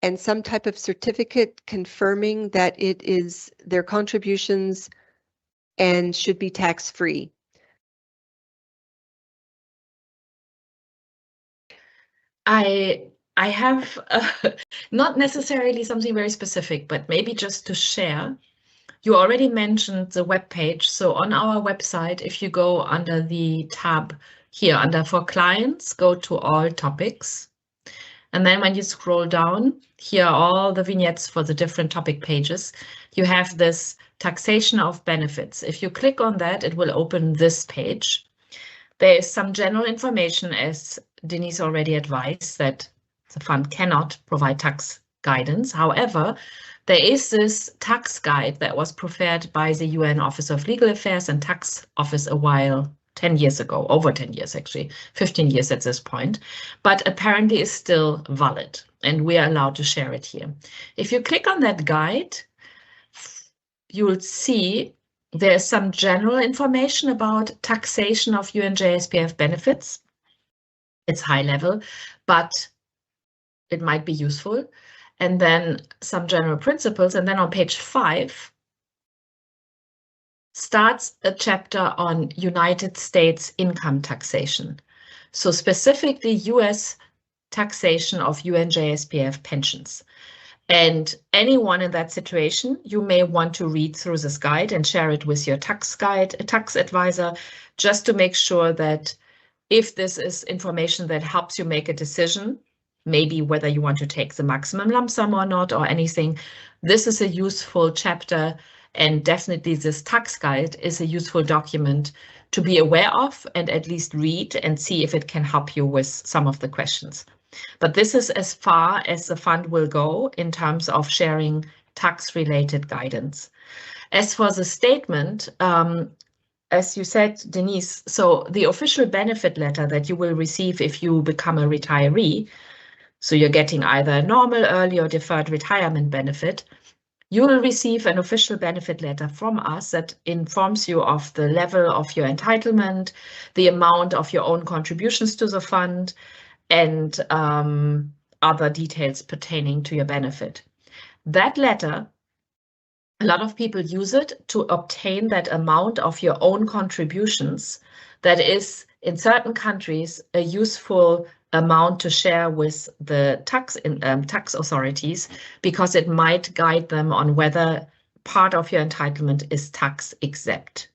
[SPEAKER 2] and some type of certificate confirming that it is their contributions and should be tax-free.
[SPEAKER 1] I have not necessarily something very specific, but maybe just to share. You already mentioned the web page. So on our website, if you go under the tab here under for clients, go to all topics. And then when you scroll down, here are all the vignettes for the different topic pages. You have this taxation of benefits. If you click on that, it will open this page. There is some general information, as Denise already advised, that the fund cannot provide tax guidance. However, there is this tax guide that was prepared by the UN Office of Legal Affairs and Tax Office a while, 10 years ago, over 10 years actually, 15 years at this point, but apparently is still valid, and we are allowed to share it here. If you click on that guide, you will see there's some general information about taxation of UNJSPF benefits. It's high level, but it might be useful. And then some general principles. And then on page 5 starts a chapter on United States income taxation. So specifically US taxation of UNJSPF pensions. And anyone in that situation, you may want to read through this guide and share it with your tax advisor, just to make sure that if this is information that helps you make a decision, maybe whether you want to take the maximum lump sum or not or anything, this is a useful chapter, and definitely this tax guide is a useful document to be aware of and at least read and see if it can help you with some of the questions. But this is as far as the fund will go in terms of sharing tax-related guidance. As for the statement, as you said, Denise, so the official benefit letter that you will receive if you become a retiree, so you're getting either a normal, early, or deferred retirement benefit, you will receive an official benefit letter from us that informs you of the level of your entitlement, the amount of your own contributions to the fund, and other details pertaining to your benefit. That letter, a lot of people use it to obtain that amount of your own contributions that is, in certain countries, a useful amount to share with the tax authorities, because it might guide them on whether part of your entitlement is tax exempt.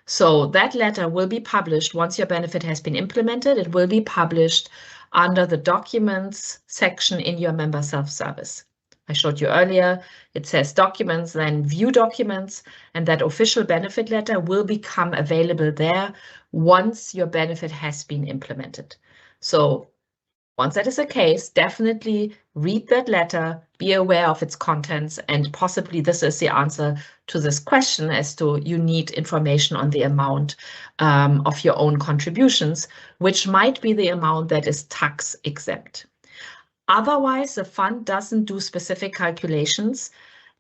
[SPEAKER 1] So that letter will be published once your benefit has been implemented. It will be published under the documents section in your member self-service. I showed you earlier, it says documents, then view documents, and that official benefit letter will become available there once your benefit has been implemented. So once that is the case, definitely read that letter, be aware of its contents, and possibly this is the answer to this question as to you need information on the amount of your own contributions, which might be the amount that is tax exempt. Otherwise, the fund doesn't do specific calculations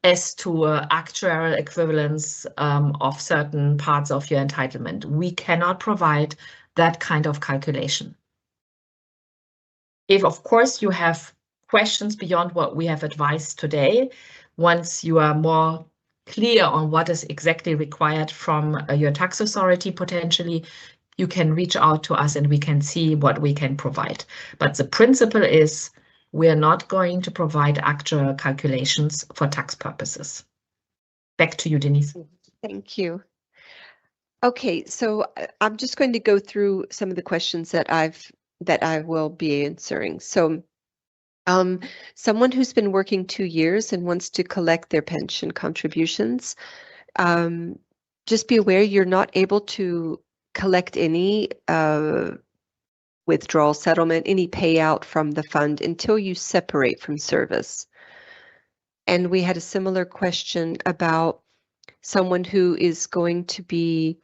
[SPEAKER 1] as to actuarial equivalence of certain parts of your entitlement. We cannot provide that kind of calculation. If, of course, you have questions beyond what we have advised today, once you are more clear on what is exactly required from your tax authority, potentially, you can reach out to us and we can see what we can provide. But the principle is we're not going to provide actual calculations for tax purposes. Back to you, Denise.
[SPEAKER 2] Thank you. Okay, so I'm just going to go through some of the questions that I will be answering. So someone who's been working 2 years and wants to collect their pension contributions, just be aware you're not able to collect any withdrawal settlement, any payout from the fund until you separate from service. And we had a similar question about someone who is going to be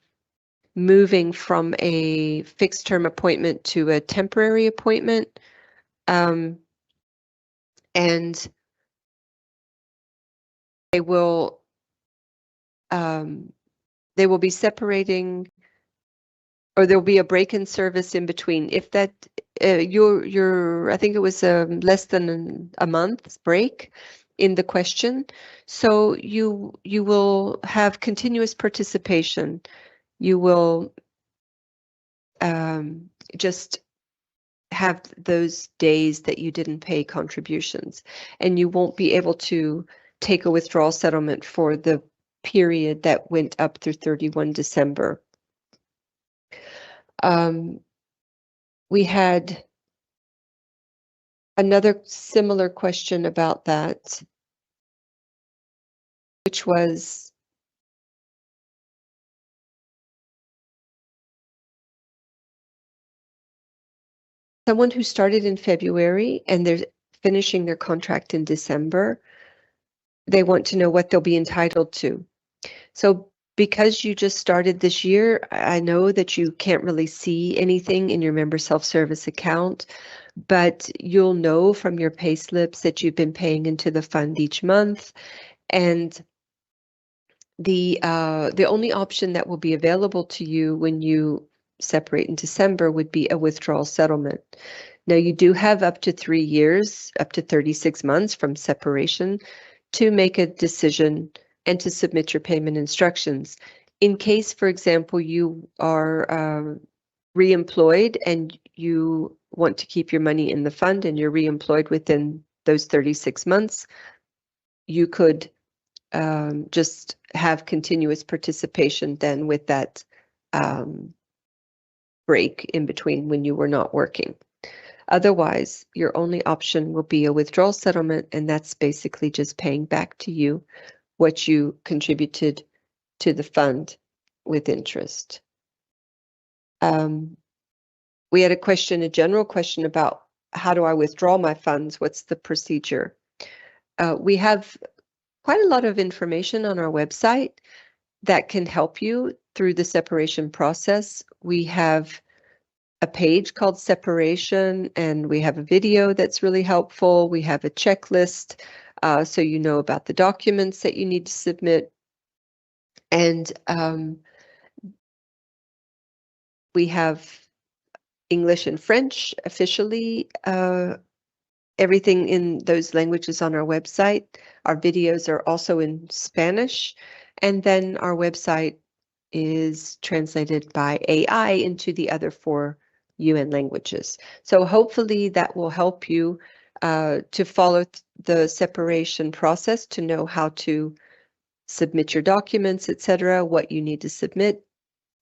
[SPEAKER 2] moving from a fixed term appointment to a temporary appointment. And they will be separating, or there'll be a break in service in between. If that I think it was less than a month's break in the question, so you will have continuous participation. You will just have those days that you didn't pay contributions, and you won't be able to take a withdrawal settlement for the period that went up through 31 December. We had another similar question about that, which was someone who started in February and they're finishing their contract in December. They want to know what they'll be entitled to. So because you just started this year, I know that you can't really see anything in your member self-service account, but you'll know from your pay slips that you've been paying into the fund each month. And the only option that will be available to you when you separate in December would be a withdrawal settlement. Now, you do have up to 3 years, up to 36 months from separation to make a decision and to submit your payment instructions. In case, for example, you are reemployed and you want to keep your money in the fund and you're reemployed within those 36 months, you could just have continuous participation then with that break in between when you were not working. Otherwise, your only option will be a withdrawal settlement, and that's basically just paying back to you what you contributed to the fund with interest. We had a general question about how do I withdraw my funds? What's the procedure? We have quite a lot of information on our website that can help you through the separation process, we have a page called Separation, and we have a video that's really helpful. We have a checklist, so you know about the documents that you need to submit. And we have English and French officially, everything in those languages on our website. Our videos are also in Spanish, and then our website is translated by AI into the other 4 UN languages. So hopefully that will help you to follow the separation process, to know how to submit your documents, etc., what you need to submit.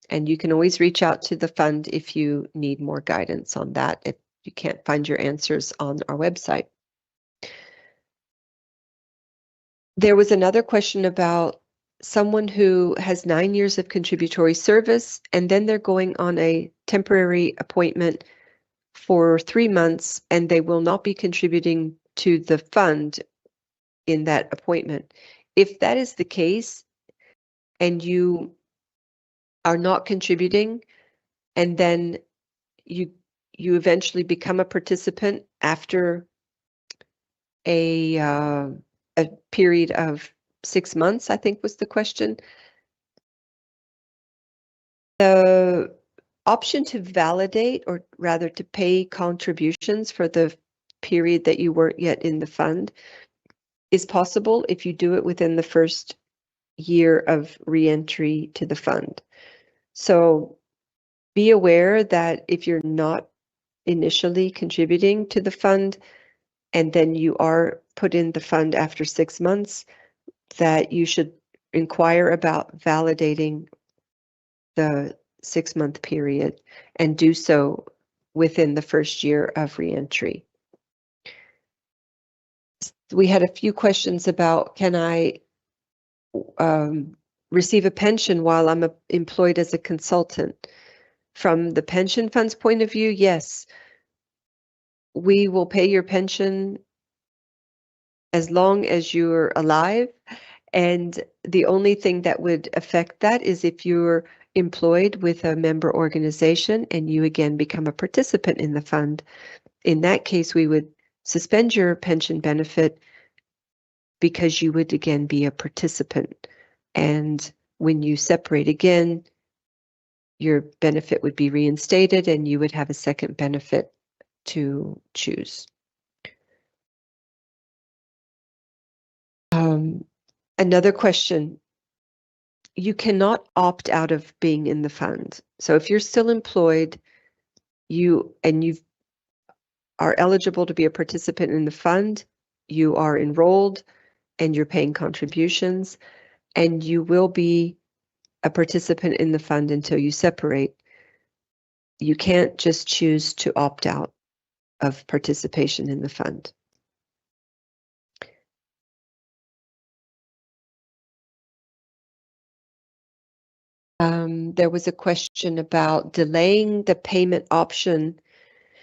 [SPEAKER 2] And you can always reach out to the fund if you need more guidance on that, if you can't find your answers on our website. There was another question about someone who has 9 years of contributory service, and then they're going on a temporary appointment for 3 months, and they will not be contributing to the fund in that appointment. If that is the case, and you are not contributing, and then you eventually become a participant after a period of 6 months, I think was the question. The option to validate, or rather to pay contributions for the period that you weren't yet in the fund, is possible if you do it within the first year of re-entry to the fund. So be aware that if you're not initially contributing to the fund, and then you are put in the fund after 6 months, that you should inquire about validating the 6-month period and do so within the first year of reentry. We had a few questions about, can I receive a pension while I'm employed as a consultant? From the pension fund's point of view, yes, we will pay your pension as long as you're alive. And the only thing that would affect that is if you're employed with a member organization and you again become a participant in the fund. In that case, we would suspend your pension benefit because you would again be a participant. And when you separate again, your benefit would be reinstated and you would have a second benefit to choose. Another question, you cannot opt out of being in the fund. So if you're still employed, you are eligible to be a participant in the fund, you are enrolled and you're paying contributions, and you will be a participant in the fund until you separate. You can't just choose to opt out of participation in the fund. There was a question about delaying the payment option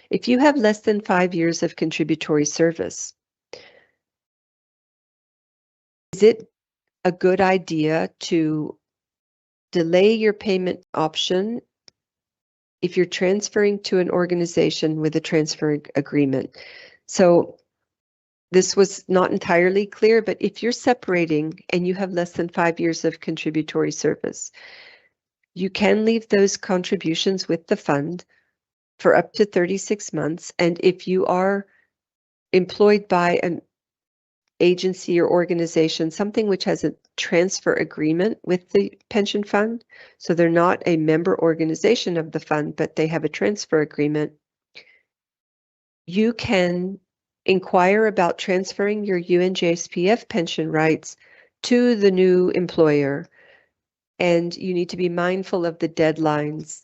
[SPEAKER 2] if you have less than 5 years of contributory service. Is it a good idea to delay your payment option if you're transferring to an organization with a transfer agreement? So this was not entirely clear, but if you're separating and you have less than 5 years of contributory service, you can leave those contributions with the fund for up to 36 months. And if you are employed by an agency or organization, something which has a transfer agreement with the pension fund, so they're not a member organization of the fund, but they have a transfer agreement, you can inquire about transferring your UNJSPF pension rights to the new employer. And you need to be mindful of the deadlines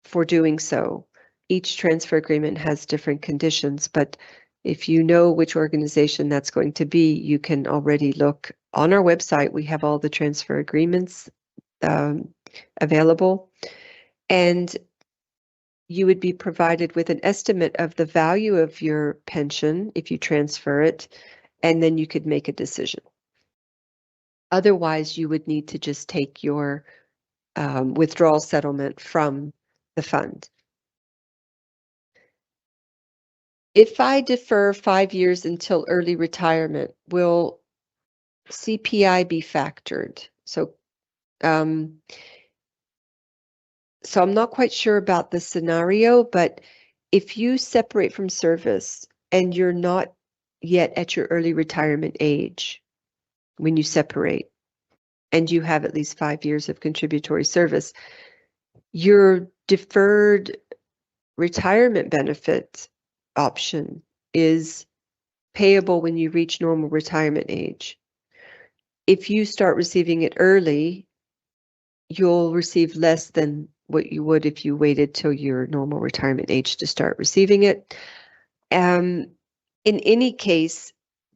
[SPEAKER 2] for doing so. Each transfer agreement has different conditions, but if you know which organization that's going to be, you can already look on our website. We have all the transfer agreements available, and you would be provided with an estimate of the value of your pension if you transfer it, and then you could make a decision. Otherwise, you would need to just take your withdrawal settlement from the fund. If I defer 5 years until early retirement, will CPI be factored? So I'm not quite sure about the scenario, but if you separate from service and you're not yet at your early retirement age when you separate, and you have at least 5 years of contributory service, your deferred retirement benefit option is payable when you reach normal retirement age. If you start receiving it early, you'll receive less than what you would if you waited till your normal retirement age to start receiving it. In any case,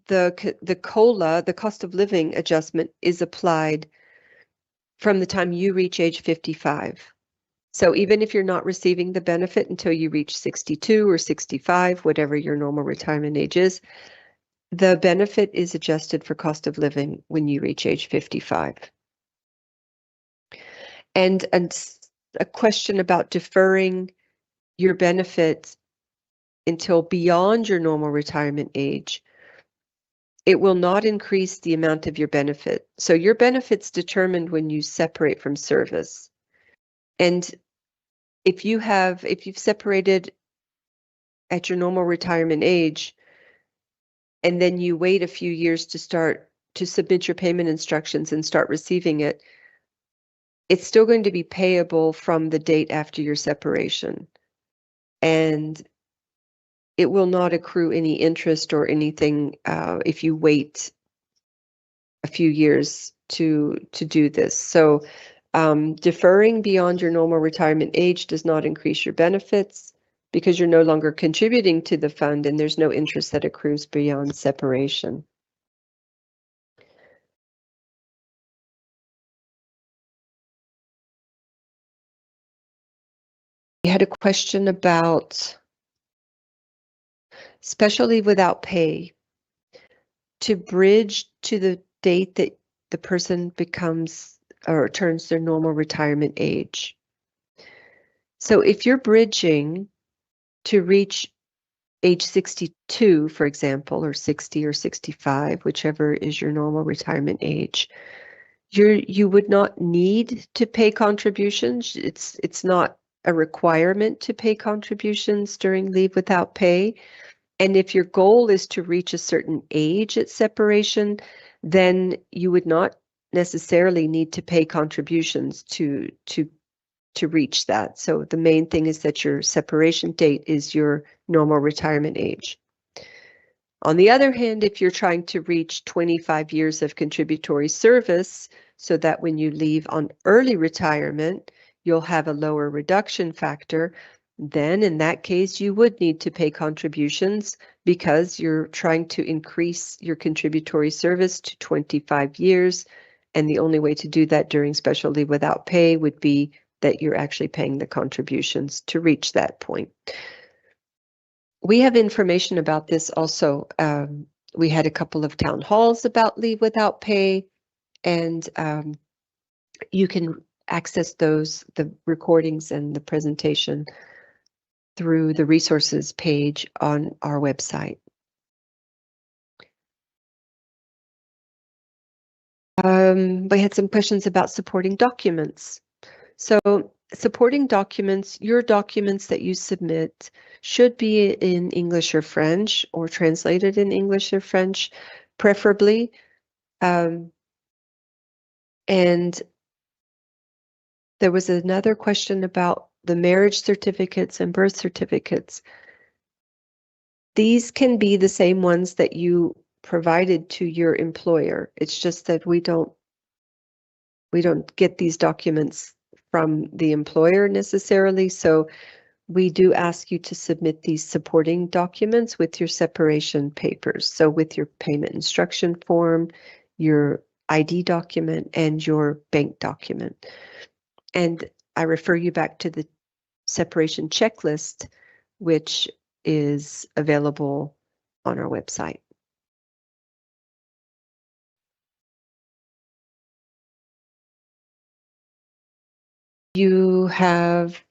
[SPEAKER 2] the COLA, the cost of living adjustment, is applied from the time you reach age 55. So even if you're not receiving the benefit until you reach 62 or 65, whatever your normal retirement age is, the benefit is adjusted for cost of living when you reach age 55. And a question about deferring your benefit until beyond your normal retirement age, it will not increase the amount of your benefit. So your benefit's determined when you separate from service. And if you've separated at your normal retirement age, and then you wait a few years to submit your payment instructions and start receiving it, it's still going to be payable from the date after your separation. And it will not accrue any interest or anything if you wait a few years to do this. So deferring beyond your normal retirement age does not increase your benefits because you're no longer contributing to the fund and there's no interest that accrues beyond separation. We had a question about special leave without pay to bridge to the date that the person becomes or turns their normal retirement age. So if you're bridging to reach age 62, for example, or 60 or 65, whichever is your normal retirement age, you would not need to pay contributions. It's not a requirement to pay contributions during leave without pay. And if your goal is to reach a certain age at separation, then you would not necessarily need to pay contributions to reach that. So the main thing is that your separation date is your normal retirement age. On the other hand, if you're trying to reach 25 years of contributory service so that when you leave on early retirement, you'll have a lower reduction factor, then in that case, you would need to pay contributions because you're trying to increase your contributory service to 25 years. And the only way to do that during special leave without pay would be that you're actually paying the contributions to reach that point. We have information about this also. We had a couple of town halls about leave without pay, and you can access those, the recordings and the presentation, through the resources page on our website. We had some questions about supporting documents. So supporting documents, your documents that you submit should be in English or French or translated in English or French, preferably. And there was another question about the marriage certificates and birth certificates. These can be the same ones that you provided to your employer. It's just that we don't get these documents from the employer necessarily. So we do ask you to submit these supporting documents with your separation papers. So with your payment instruction form, your ID document, and your bank document. And I refer you back to the separation checklist, which is available on our website. You have,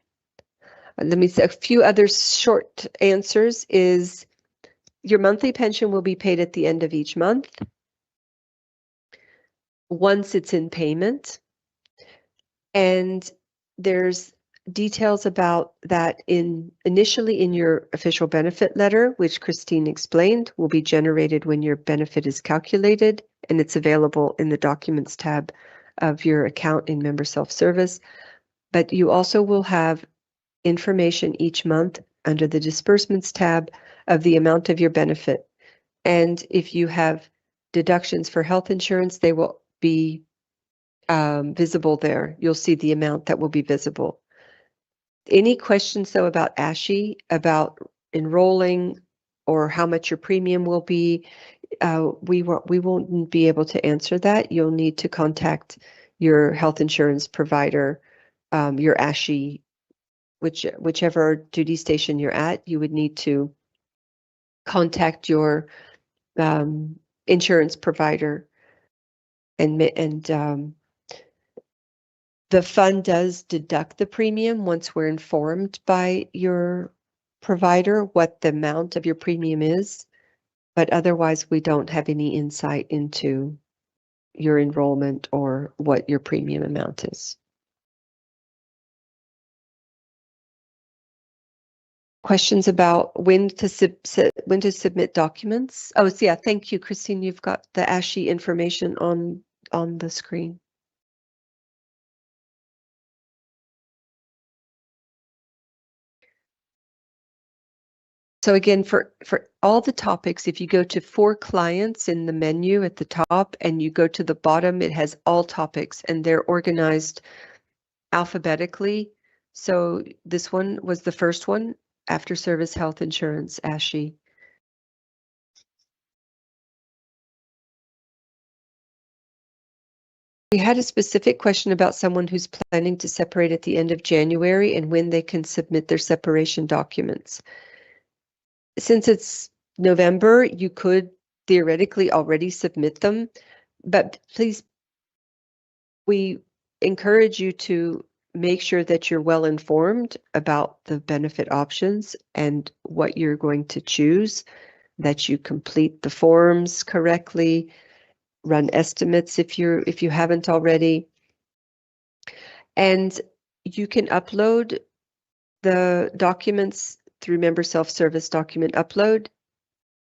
[SPEAKER 2] let me say a few other short answers is your monthly pension will be paid at the end of each month once it's in payment. And there's details about that initially in your official benefit letter, which Christine explained, will be generated when your benefit is calculated, and it's available in the Documents tab of your account in Member Self-Service. But you also will have information each month under the Disbursements tab of the amount of your benefit. And if you have deductions for health insurance, they will be visible there. You'll see the amount that will be visible. Any questions though about ASHI, about enrolling or how much your premium will be, we won't be able to answer that. You'll need to contact your health insurance provider, your ASHI, whichever duty station you're at, you would need to contact your insurance provider and the fund does deduct the premium once we're informed by your provider what the amount of your premium is, but otherwise we don't have any insight into your enrollment or what your premium amount is. Questions about when to submit documents? Oh, so yeah, thank you, Christine. You've got the ASHI information on the screen. So again, for all the topics, if you go to For Clients in the menu at the top and you go to the bottom, it has all topics and they're organized alphabetically. So this one was the first one, After Service Health Insurance, ASHI. We had a specific question about someone who's planning to separate at the end of January and when they can submit their separation documents. Since it's November, you could theoretically already submit them, but please, we encourage you to make sure that you're well informed about the benefit options and what you're going to choose, that you complete the forms correctly, run estimates if you haven't already. And you can upload the documents through Member Self-Service Document Upload.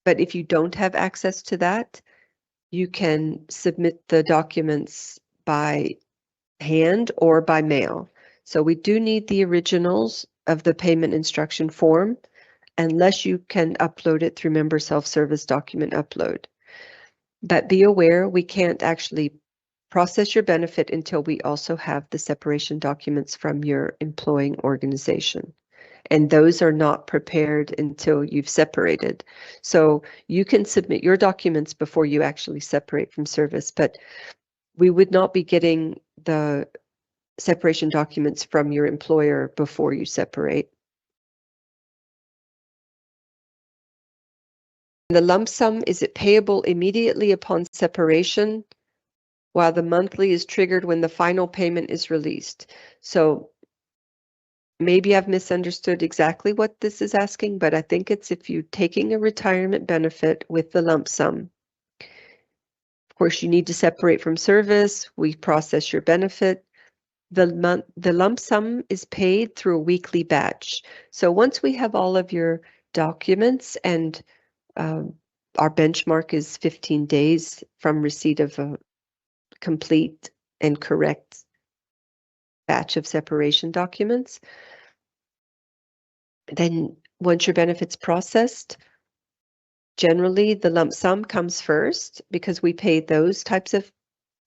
[SPEAKER 2] But if you don't have access to that, you can submit the documents by hand or by mail. So we do need the originals of the payment instruction form, unless you can upload it through Member Self-Service Document Upload. But be aware, we can't actually process your benefit until we also have the separation documents from your employing organization. And those are not prepared until you've separated. So you can submit your documents before you actually separate from service, but we would not be getting the separation documents from your employer before you separate. The lump sum, is it payable immediately upon separation, while the monthly is triggered when the final payment is released? So maybe I've misunderstood exactly what this is asking, but I think it's if you're taking a retirement benefit with the lump sum. Of course, you need to separate from service. We process your benefit. The lump sum is paid through a weekly batch. So once we have all of your documents and our benchmark is 15 days from receipt of a complete and correct batch of separation documents. Then once your benefit's processed, generally the lump sum comes first because we pay those types of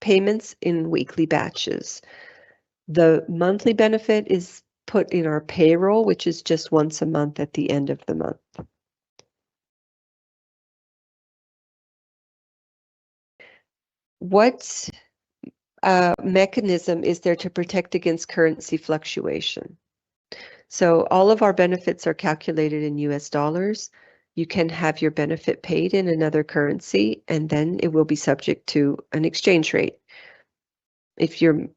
[SPEAKER 2] payments in weekly batches. The monthly benefit is put in our payroll, which is just once a month at the end of the month. What mechanism is there to protect against currency fluctuation? So all of our benefits are calculated in US dollars. You can have your benefit paid in another currency, and then it will be subject to an exchange rate. If you're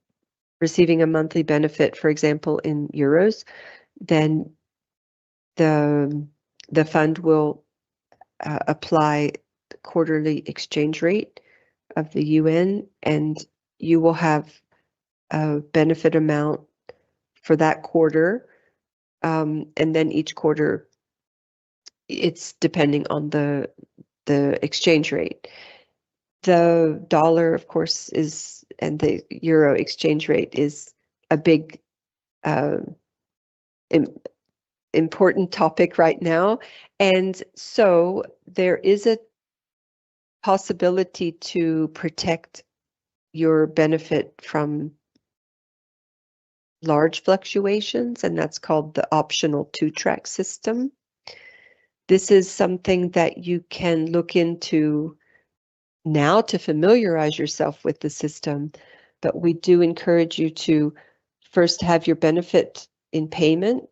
[SPEAKER 2] receiving a monthly benefit, for example, in euros, then the fund will apply the quarterly exchange rate of the UN, and you will have a benefit amount for that quarter, and then each quarter it's depending on the exchange rate. The dollar, of course, is, and the euro exchange rate is a big important topic right now, and so there is a possibility to protect your benefit from large fluctuations, and that's called the optional two-track system. This is something that you can look into now to familiarize yourself with the system, but we do encourage you to first have your benefit in payment,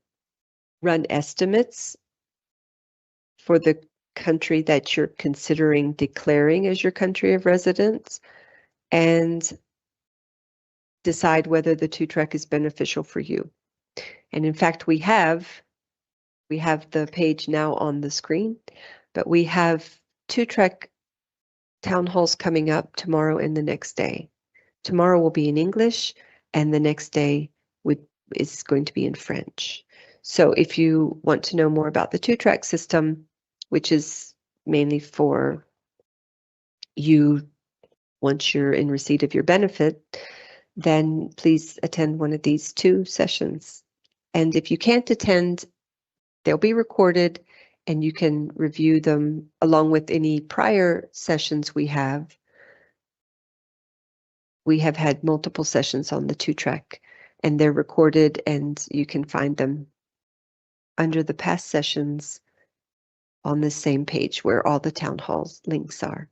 [SPEAKER 2] run estimates for the country that you're considering declaring as your country of residence, and decide whether the two-track is beneficial for you. And in fact, we have the page now on the screen, but we have two-track town halls coming up tomorrow and the next day. Tomorrow will be in English, and the next day is going to be in French. So if you want to know more about the two-track system, which is mainly for you once you're in receipt of your benefit, then please attend one of these 2 sessions. And if you can't attend, they'll be recorded and you can review them along with any prior sessions we have. We have had multiple sessions on the two-track, and they're recorded, and you can find them under the past sessions on the same page where all the town halls links are.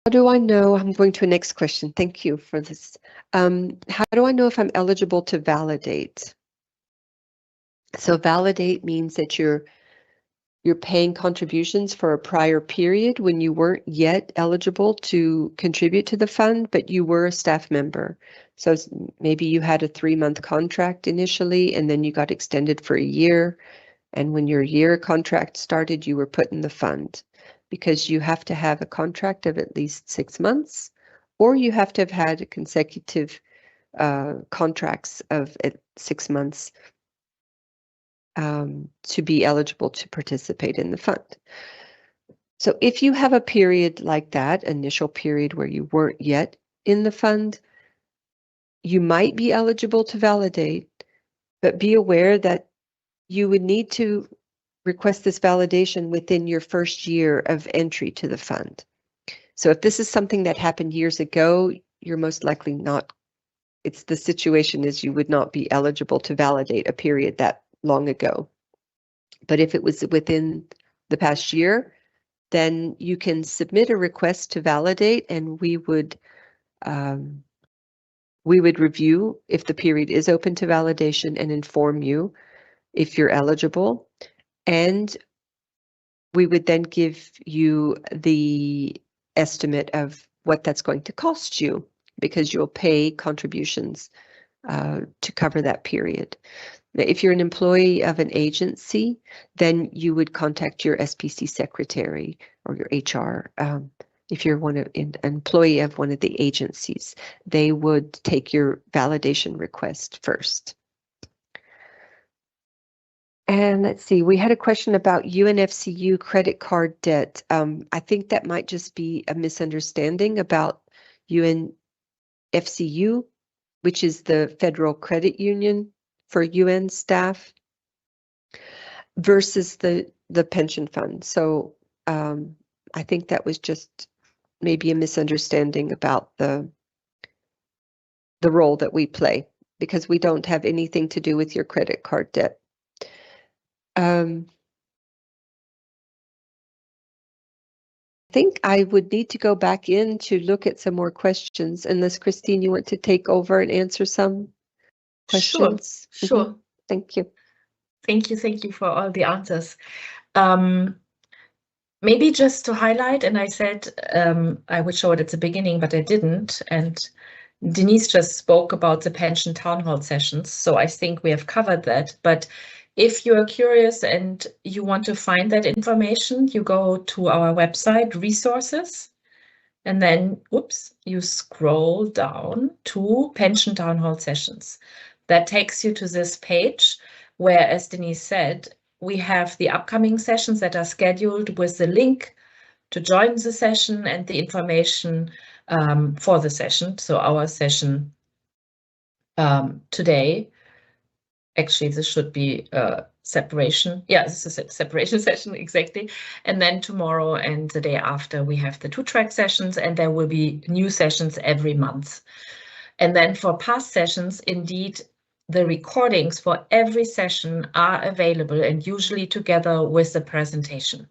[SPEAKER 2] How do I know? I'm going to a next question. Thank you for this. How do I know if I'm eligible to validate? So validate means that you're paying contributions for a prior period when you weren't yet eligible to contribute to the fund, but you were a staff member. So maybe you had a 3-month contract initially, and then you got extended for a year. And when your year contract started, you were put in the fund, because you have to have a contract of at least 6 months, or you have to have had consecutive contracts of 6 months to be eligible to participate in the fund. So if you have a period like that, initial period where you weren't yet in the fund, you might be eligible to validate, but be aware that you would need to request this validation within your first year of entry to the fund. So if this is something that happened years ago, you're most likely not. The situation is you would not be eligible to validate a period that long ago. But if it was within the past year, then you can submit a request to validate, and we would review if the period is open to validation and inform you if you're eligible. And we would then give you the estimate of what that's going to cost you, because you'll pay contributions to cover that period. Now, if you're an employee of an agency, then you would contact your SPC secretary or your HR. If you're an employee of one of the agencies, they would take your validation request first. And let's see, we had a question about UNFCU credit card debt. I think that might just be a misunderstanding about UNFCU, which is the Federal Credit Union for UN staff, versus the pension fund. So I think that was just maybe a misunderstanding about the role that we play, because we don't have anything to do with your credit card debt. I think I would need to go back in to look at some more questions, unless Christine, you want to take over and answer some questions?
[SPEAKER 1] Sure.
[SPEAKER 2] Mm-hmm. Thank you.
[SPEAKER 1] Thank you for all the answers. Maybe just to highlight, and I said I would show it at the beginning, but I didn't. And Denise just spoke about the pension town hall sessions, so I think we have covered that. But if you're curious and you want to find that information, you go to our website, resources, and then, oops, you scroll down to pension town hall sessions. That takes you to this page where, as Denise said, we have the upcoming sessions that are scheduled with the link to join the session and the information for the session. So our session today, actually this should be separation. Yeah, this is a separation session, exactly. And then tomorrow and the day after we have the 2-track sessions, and there will be new sessions every month. And then for past sessions, indeed, the recordings for every session are available, and usually together with the presentation.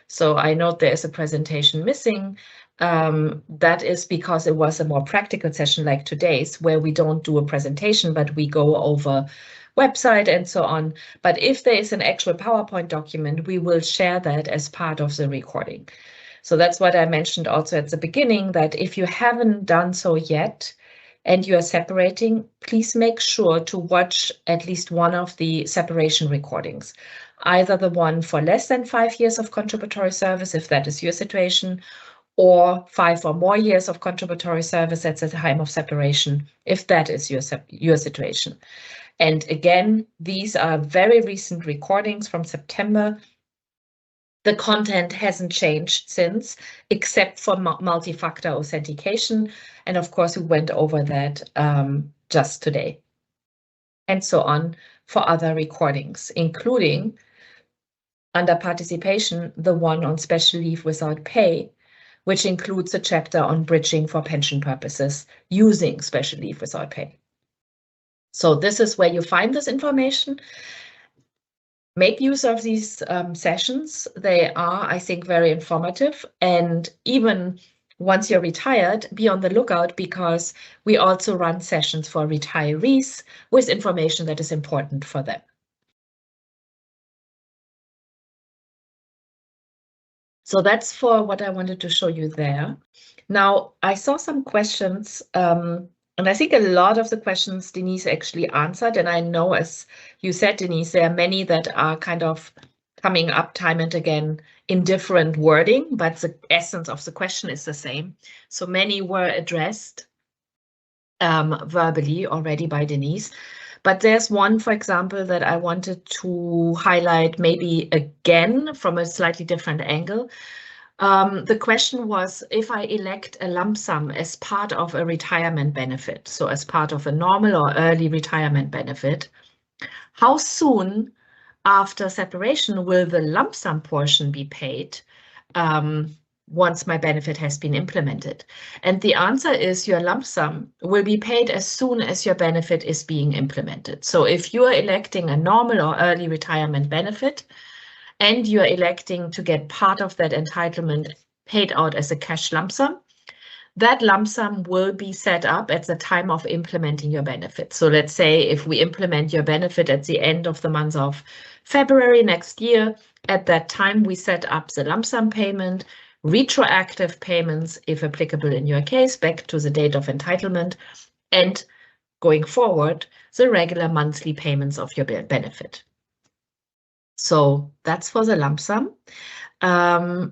[SPEAKER 1] So I note there is a presentation missing. That is because it was a more practical session like today's, where we don't do a presentation, but we go over website and so on. But if there is an actual PowerPoint document, we will share that as part of the recording. So that's what I mentioned also at the beginning, that if you haven't done so yet, and you are separating, please make sure to watch at least one of the separation recordings, either the one for less than 5 years of contributory service, if that is your situation, or 5 or more years of contributory service at the time of separation, if that is your situation. And again, these are very recent recordings from September. The content hasn't changed since, except for multi-factor authentication. And of course, we went over that just today. And so on for other recordings, including under participation, the one on special leave without pay, which includes a chapter on bridging for pension purposes using special leave without pay. So this is where you find this information. Make use of these sessions. They are, I think, very informative. And even once you're retired, be on the lookout, because we also run sessions for retirees with information that is important for them. So that's for what I wanted to show you there. Now, I saw some questions, and I think a lot of the questions Denise actually answered. And I know, as you said, Denise, there are many that are kind of coming up time and again in different wording, but the essence of the question is the same. So many were addressed verbally already by Denise. But there's one, for example, that I wanted to highlight maybe again from a slightly different angle. The question was, if I elect a lump sum as part of a retirement benefit, so as part of a normal or early retirement benefit, how soon after separation will the lump sum portion be paid once my benefit has been implemented? And the answer is your lump sum will be paid as soon as your benefit is being implemented. So if you are electing a normal or early retirement benefit, and you are electing to get part of that entitlement paid out as a cash lump sum, that lump sum will be set up at the time of implementing your benefit. So let's say if we implement your benefit at the end of the month of February next year, at that time we set up the lump sum payment, retroactive payments, if applicable in your case, back to the date of entitlement, and going forward, the regular monthly payments of your benefit. So that's for the lump sum. I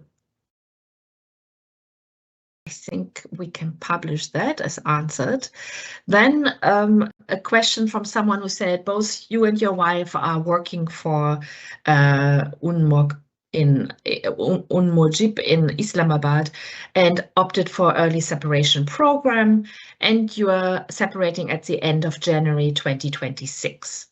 [SPEAKER 1] think we can publish that as answered. Then a question from someone who said, both you and your wife are working for Unmojib in Islamabad and opted for early separation program, and you are separating at the end of January 2026.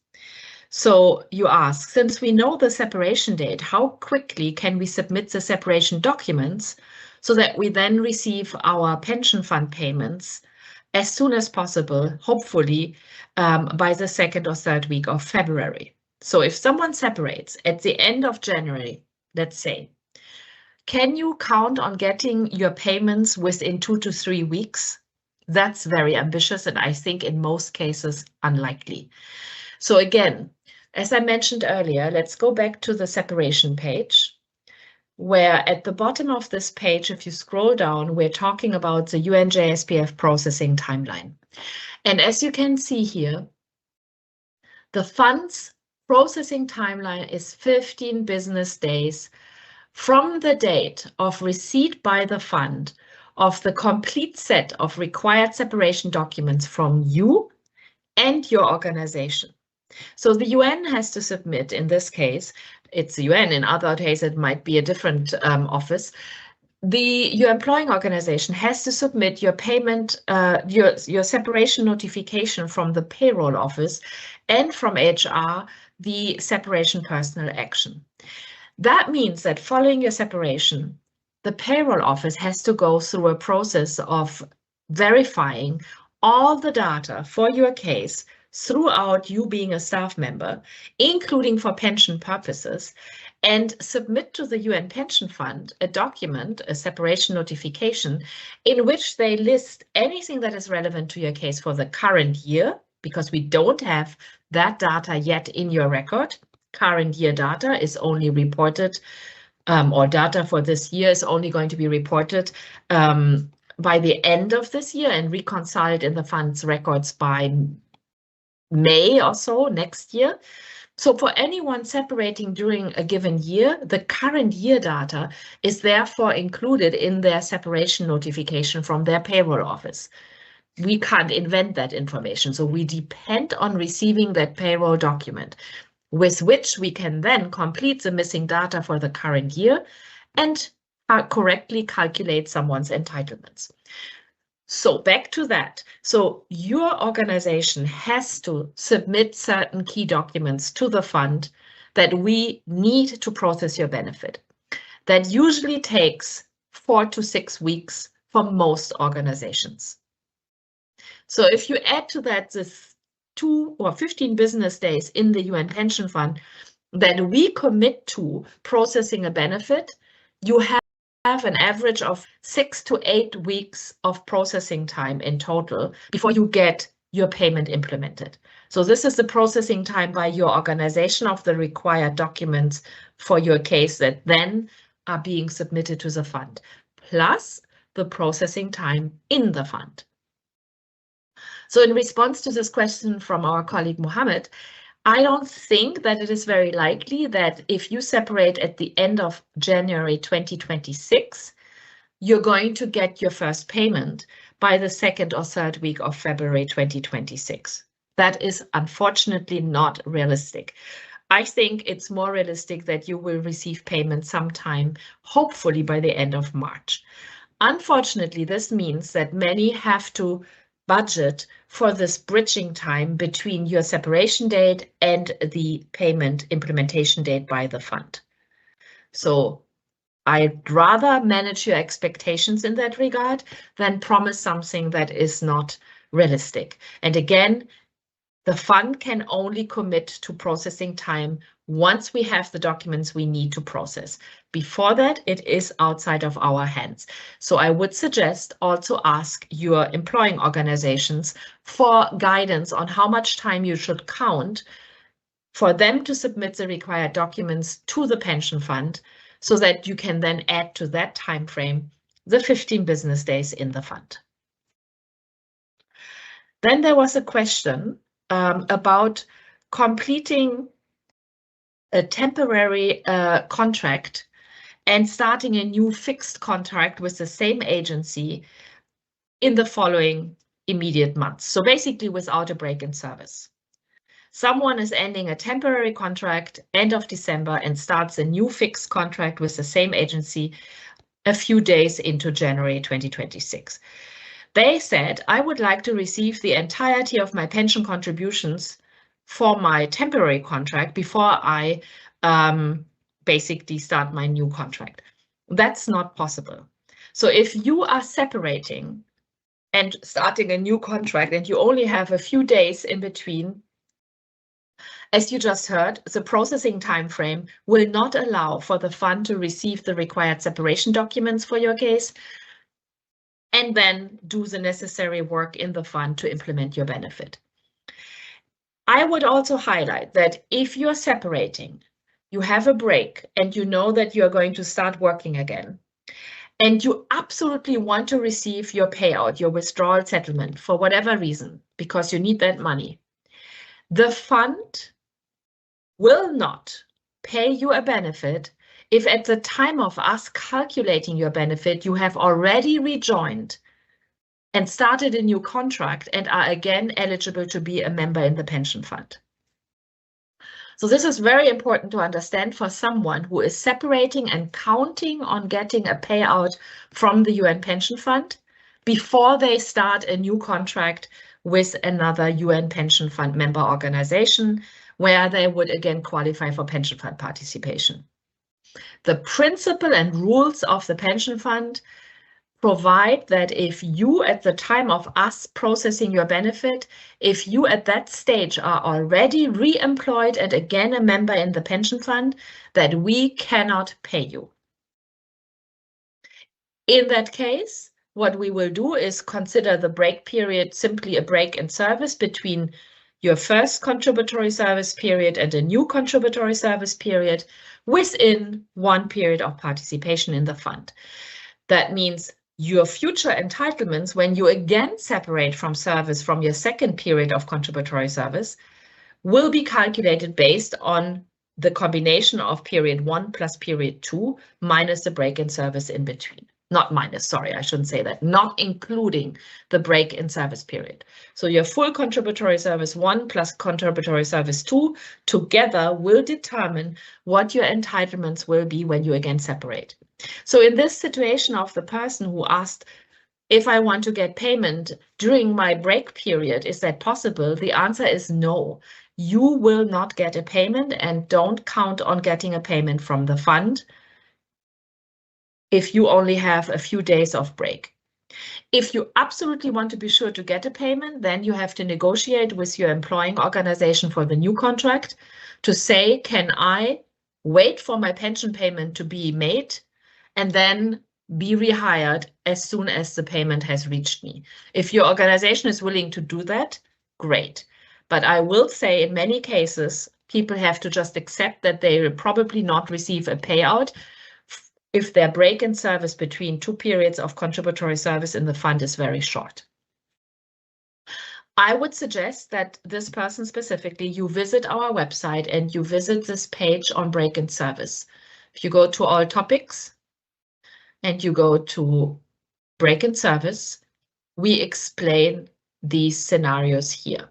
[SPEAKER 1] So you ask, since we know the separation date, how quickly can we submit the separation documents so that we then receive our pension fund payments as soon as possible, hopefully by the 2nd or 3rd week of February? So if someone separates at the end of January, let's say, can you count on getting your payments within 2 to 3 weeks? That's very ambitious, and I think in most cases unlikely. So again, as I mentioned earlier, let's go back to the separation page. where at the bottom of this page, if you scroll down, we're talking about the UNJSPF processing timeline. And as you can see here, the fund's processing timeline is 15 business days from the date of receipt by the fund of the complete set of required separation documents from you and your organization. So the UN has to submit, in this case, it's the UN, in other cases it might be a different office. Your employing organization has to submit your payment, your separation notification from the payroll office and from HR, the separation personal action. That means that following your separation, the payroll office has to go through a process of verifying all the data for your case throughout you being a staff member, including for pension purposes, and submit to the UN Pension Fund a document, a separation notification, in which they list anything that is relevant to your case for the current year, because we don't have that data yet in your record. Current year data is only reported, or data for this year is only going to be reported by the end of this year and reconciled in the fund's records by May or so next year. So for anyone separating during a given year, the current year data is therefore included in their separation notification from their payroll office. We can't invent that information, so we depend on receiving that payroll document, with which we can then complete the missing data for the current year and correctly calculate someone's entitlements. So back to that. So your organization has to submit certain key documents to the fund that we need to process your benefit. That usually takes 4 to 6 weeks for most organizations. So if you add to that this 2 or 15 business days in the UN Pension Fund that we commit to processing a benefit, you have an average of 6 to 8 weeks of processing time in total before you get your payment implemented. So this is the processing time by your organization of the required documents for your case that then are being submitted to the fund, plus the processing time in the fund. So in response to this question from our colleague Mohammed, I don't think that it is very likely that if you separate at the end of January 2026, you're going to get your first payment by the 2nd or 3rd week of February 2026. That is unfortunately not realistic. I think it's more realistic that you will receive payment sometime, hopefully by the end of March. Unfortunately, this means that many have to budget for this bridging time between your separation date and the payment implementation date by the fund. So I'd rather manage your expectations in that regard than promise something that is not realistic. And again, the fund can only commit to processing time once we have the documents we need to process. Before that, it is outside of our hands. So I would suggest also ask your employing organizations for guidance on how much time you should count for them to submit the required documents to the pension fund, so that you can then add to that time frame the 15 business days in the fund. Then there was a question about completing a temporary contract and starting a new fixed contract with the same agency in the following immediate months. So basically without a break in service. Someone is ending a temporary contract end of December and starts a new fixed contract with the same agency a few days into January 2026. They said, I would like to receive the entirety of my pension contributions for my temporary contract before I basically start my new contract. That's not possible. So if you are separating and starting a new contract and you only have a few days in between, as you just heard, the processing time frame will not allow for the fund to receive the required separation documents for your case and then do the necessary work in the fund to implement your benefit. I would also highlight that if you're separating, you have a break and you know that you're going to start working again, and you absolutely want to receive your payout, your withdrawal settlement for whatever reason, because you need that money, the fund will not pay you a benefit if at the time of us calculating your benefit, you have already rejoined and started a new contract and are again eligible to be a member in the pension fund. So this is very important to understand for someone who is separating and counting on getting a payout from the UN pension fund before they start a new contract with another UN pension fund member organization where they would again qualify for pension fund participation. The principle and rules of the pension fund provide that if you, at the time of us processing your benefit, if you at that stage are already re-employed and again a member in the pension fund, that we cannot pay you. In that case, what we will do is consider the break period simply a break in service between your first contributory service period and a new contributory service period within one period of participation in the fund. That means your future entitlements, when you again separate from service from your second period of contributory service, will be calculated based on the combination of period 1 plus period 2 minus the break in service in between. Not minus, sorry, I shouldn't say that, not including the break in service period. So your full contributory service 1 plus contributory service 2 together will determine what your entitlements will be when you again separate. So in this situation of the person who asked, if I want to get payment during my break period, is that possible? The answer is no. You will not get a payment and don't count on getting a payment from the fund if you only have a few days of break. If you absolutely want to be sure to get a payment, then you have to negotiate with your employing organization for the new contract to say, can I wait for my pension payment to be made and then be rehired as soon as the payment has reached me? If your organization is willing to do that, great. But I will say in many cases, people have to just accept that they will probably not receive a payout if their break in service between two periods of contributory service in the fund is very short. I would suggest that this person specifically, you visit our website and you visit this page on break in service. If you go to all topics and you go to break in service, we explain these scenarios here.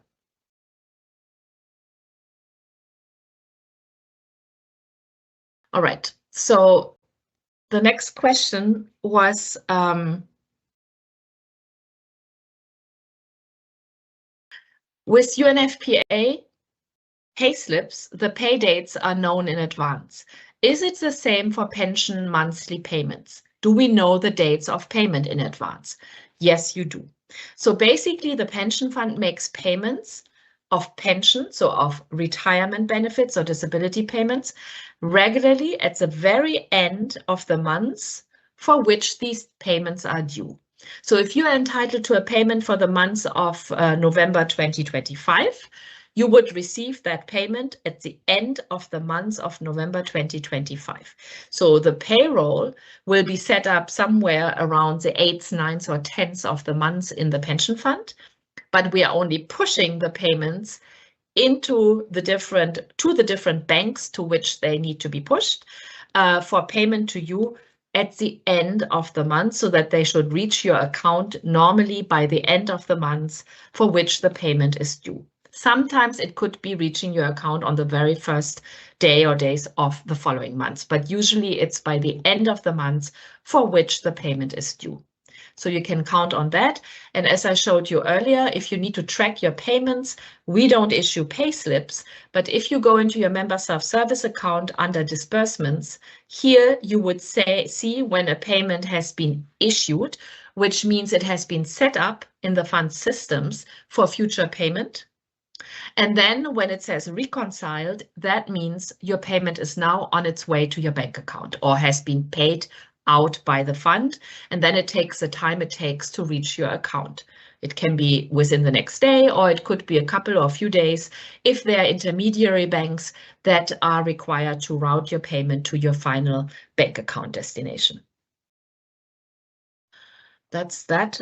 [SPEAKER 1] All right, so the next question was with UNFPA payslips, the pay dates are known in advance. Is it the same for pension monthly payments? Do we know the dates of payment in advance? Yes, you do. So basically, the pension fund makes payments of pension, so of retirement benefits or disability payments, regularly at the very end of the months for which these payments are due. So if you are entitled to a payment for the month of November 2025, you would receive that payment at the end of the month of November 2025. So the payroll will be set up somewhere around the 8th, 9th, or 10th of the month in the pension fund, but we are only pushing the payments into the different banks to which they need to be pushed for payment to you at the end of the month, so that they should reach your account normally by the end of the month for which the payment is due. Sometimes it could be reaching your account on the very first day or days of the following month, but usually it's by the end of the month for which the payment is due. So you can count on that. And as I showed you earlier, if you need to track your payments, we don't issue pay slips, but if you go into your member self-service account under disbursements, here you would see when a payment has been issued, which means it has been set up in the fund systems for future payment. And then when it says reconciled, that means your payment is now on its way to your bank account or has been paid out by the fund, and then it takes the time it takes to reach your account. It can be within the next day, or it could be a couple or a few days if there are intermediary banks that are required to route your payment to your final bank account destination. That's that.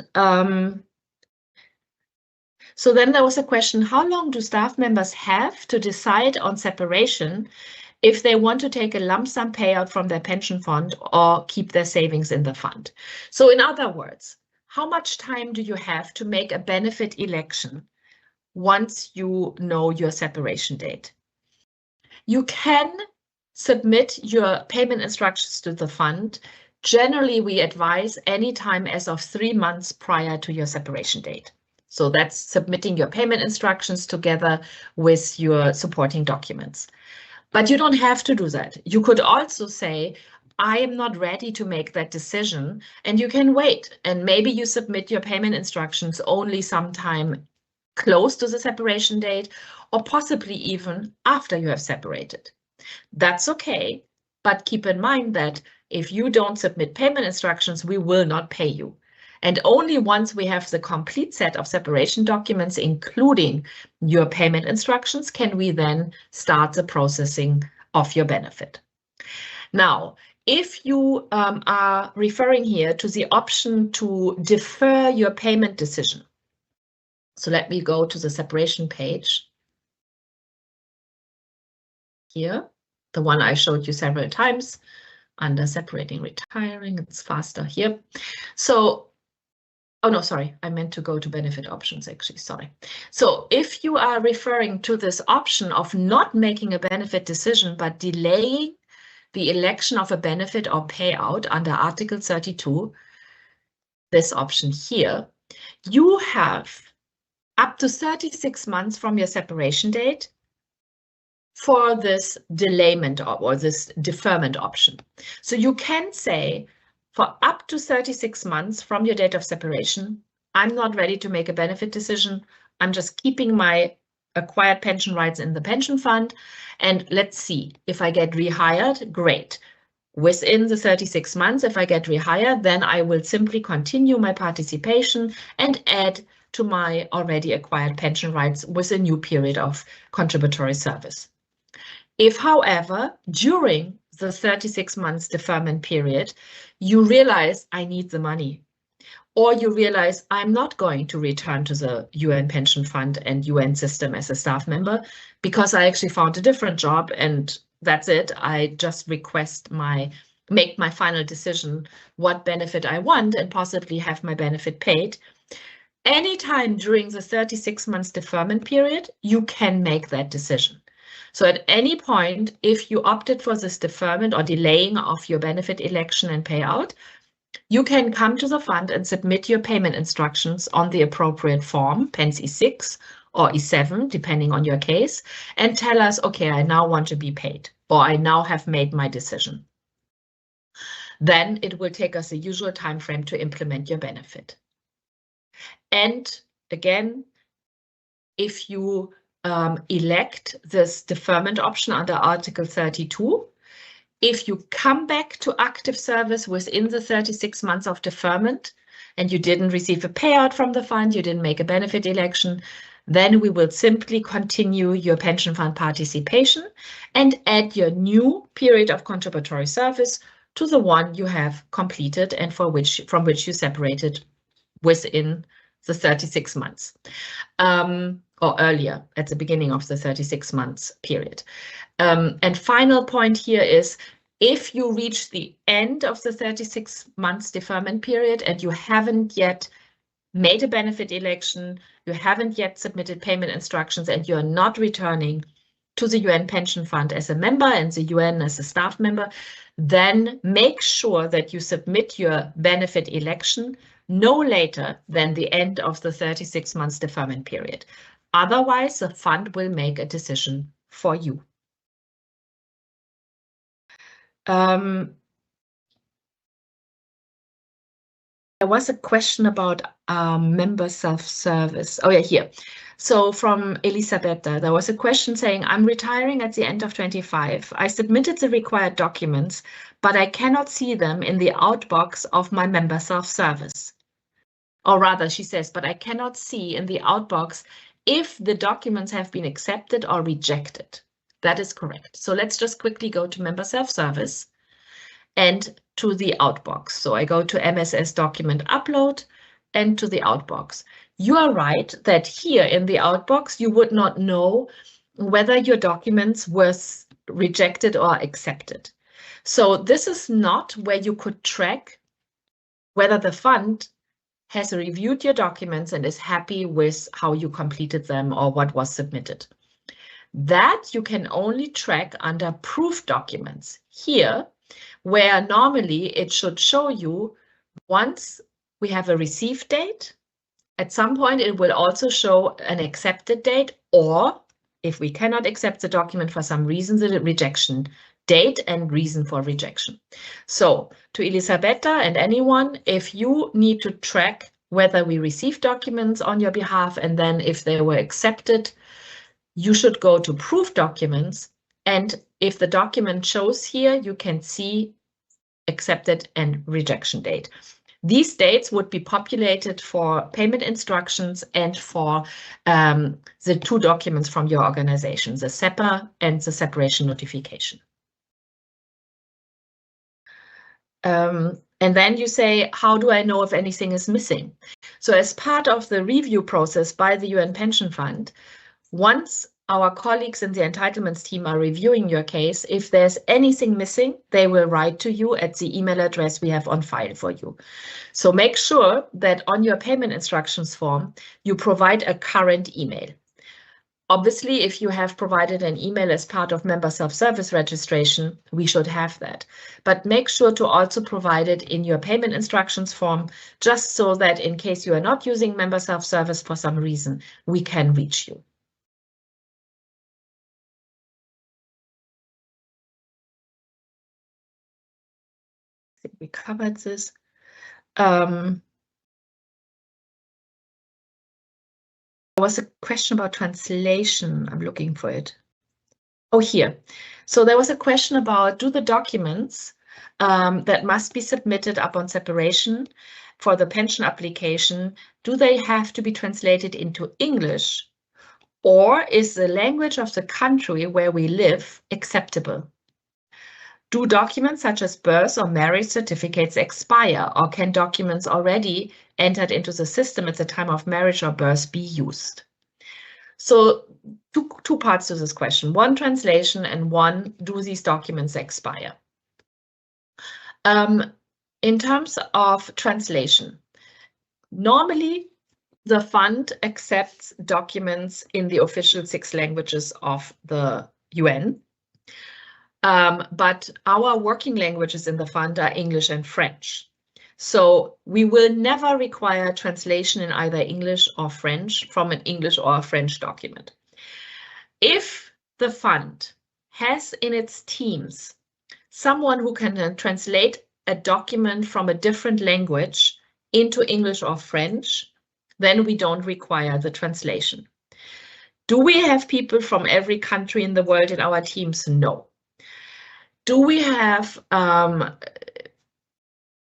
[SPEAKER 1] So then there was a question, how long do staff members have to decide on separation if they want to take a lump sum payout from their pension fund or keep their savings in the fund? So in other words, how much time do you have to make a benefit election once you know your separation date? You can submit your payment instructions to the fund. Generally, we advise any time as of 3 months prior to your separation date. So that's submitting your payment instructions together with your supporting documents. But you don't have to do that. You could also say, I am not ready to make that decision, and you can wait. And maybe you submit your payment instructions only sometime close to the separation date, or possibly even after you have separated. That's okay, but keep in mind that if you don't submit payment instructions, we will not pay you. And only once we have the complete set of separation documents, including your payment instructions, can we then start the processing of your benefit. Now, if you are referring here to the option to defer your payment decision. So let me go to the separation page. Here, the one I showed you several times under separating, retiring, it's faster here. So oh, no, sorry, I meant to go to benefit options, actually, sorry. So if you are referring to this option of not making a benefit decision, but delaying the election of a benefit or payout under Article 32, this option here, you have up to 36 months from your separation date for this delayment or this deferment option. So you can say, for up to 36 months from your date of separation, I'm not ready to make a benefit decision. I'm just keeping my acquired pension rights in the pension fund. And let's see, if I get rehired, great. Within the 36 months, if I get rehired, then I will simply continue my participation and add to my already acquired pension rights with a new period of contributory service. If, however, during the 36 months deferment period, you realize I need the money, or you realize I'm not going to return to the UN pension fund and UN system as a staff member because I actually found a different job and that's it. I just make my final decision what benefit I want and possibly have my benefit paid. Anytime during the 36 months deferment period, you can make that decision. So at any point, if you opted for this deferment or delaying of your benefit election and payout, you can come to the fund and submit your payment instructions on the appropriate form, PENS E6 or E7, depending on your case, and tell us, okay, I now want to be paid, or I now have made my decision. Then it will take us the usual time frame to implement your benefit. And again, if you elect this deferment option under Article 32, if you come back to active service within the 36 months of deferment and you didn't receive a payout from the fund, you didn't make a benefit election, then we will simply continue your pension fund participation and add your new period of contributory service to the one you have completed and from which you separated within the 36 months. Or earlier, at the beginning of the 36 months period. And final point here is, if you reach the end of the 36 months deferment period and you haven't yet made a benefit election, you haven't yet submitted payment instructions, and you're not returning to the UN pension fund as a member and the UN as a staff member, then make sure that you submit your benefit election no later than the end of the 36 months deferment period. Otherwise, the fund will make a decision for you. There was a question about member self-service. Oh yeah, here. So from Elisabetta, there was a question saying, I'm retiring at the end of 25. I submitted the required documents, but I cannot see them in the outbox of my member self-service. or rather she says, but I cannot see in the outbox if the documents have been accepted or rejected. That is correct. So let's just quickly go to Member Self-Service and to the outbox. So I go to MSS document upload and to the outbox. You are right that here in the outbox, you would not know whether your documents were rejected or accepted. So this is not where you could track whether the fund has reviewed your documents and is happy with how you completed them or what was submitted. That you can only track under proof documents. Here, where normally it should show you once we have a receive date, at some point it will also show an accepted date, or if we cannot accept the document for some reason, the rejection date and reason for rejection. So to Elisabetta and anyone, if you need to track whether we receive documents on your behalf and then if they were accepted, you should go to proof documents. And if the document shows here, you can see accepted and rejection date. These dates would be populated for payment instructions and for the two documents from your organization, the SEPA and the separation notification. And then you say, how do I know if anything is missing? So as part of the review process by the UN Pension Fund, once our colleagues in the entitlements team are reviewing your case, if there's anything missing, they will write to you at the email address we have on file for you. So make sure that on your payment instructions form, you provide a current email. Obviously, if you have provided an email as part of member self-service registration, we should have that. But make sure to also provide it in your payment instructions form, just so that in case you are not using member self-service for some reason, we can reach you. I think we covered this. There was a question about translation. I'm looking for it. Oh, here. So there was a question about, do the documents that must be submitted upon separation for the pension application, do they have to be translated into English, or is the language of the country where we live acceptable? Do documents such as birth or marriage certificates expire, or can documents already entered into the system at the time of marriage or birth be used? So two parts to this question, one translation and one, do these documents expire? In terms of translation, normally the fund accepts documents in the official 6 languages of the UN. But our working languages in the fund are English and French. So we will never require translation in either English or French from an English or a French document. If the fund has in its teams someone who can translate a document from a different language into English or French, then we don't require the translation. Do we have people from every country in the world in our teams? No. Do we have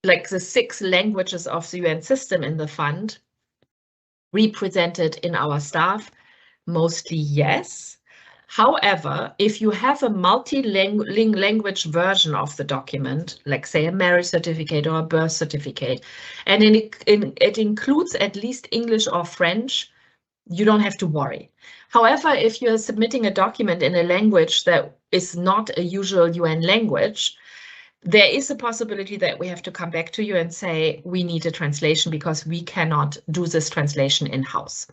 [SPEAKER 1] like the 6 languages of the UN system in the fund represented in our staff? Mostly yes. However, if you have a multi-language version of the document, like say a marriage certificate or a birth certificate, and it includes at least English or French, you don't have to worry. However, if you're submitting a document in a language that is not a usual UN language, there is a possibility that we have to come back to you and say, we need a translation because we cannot do this translation in-house.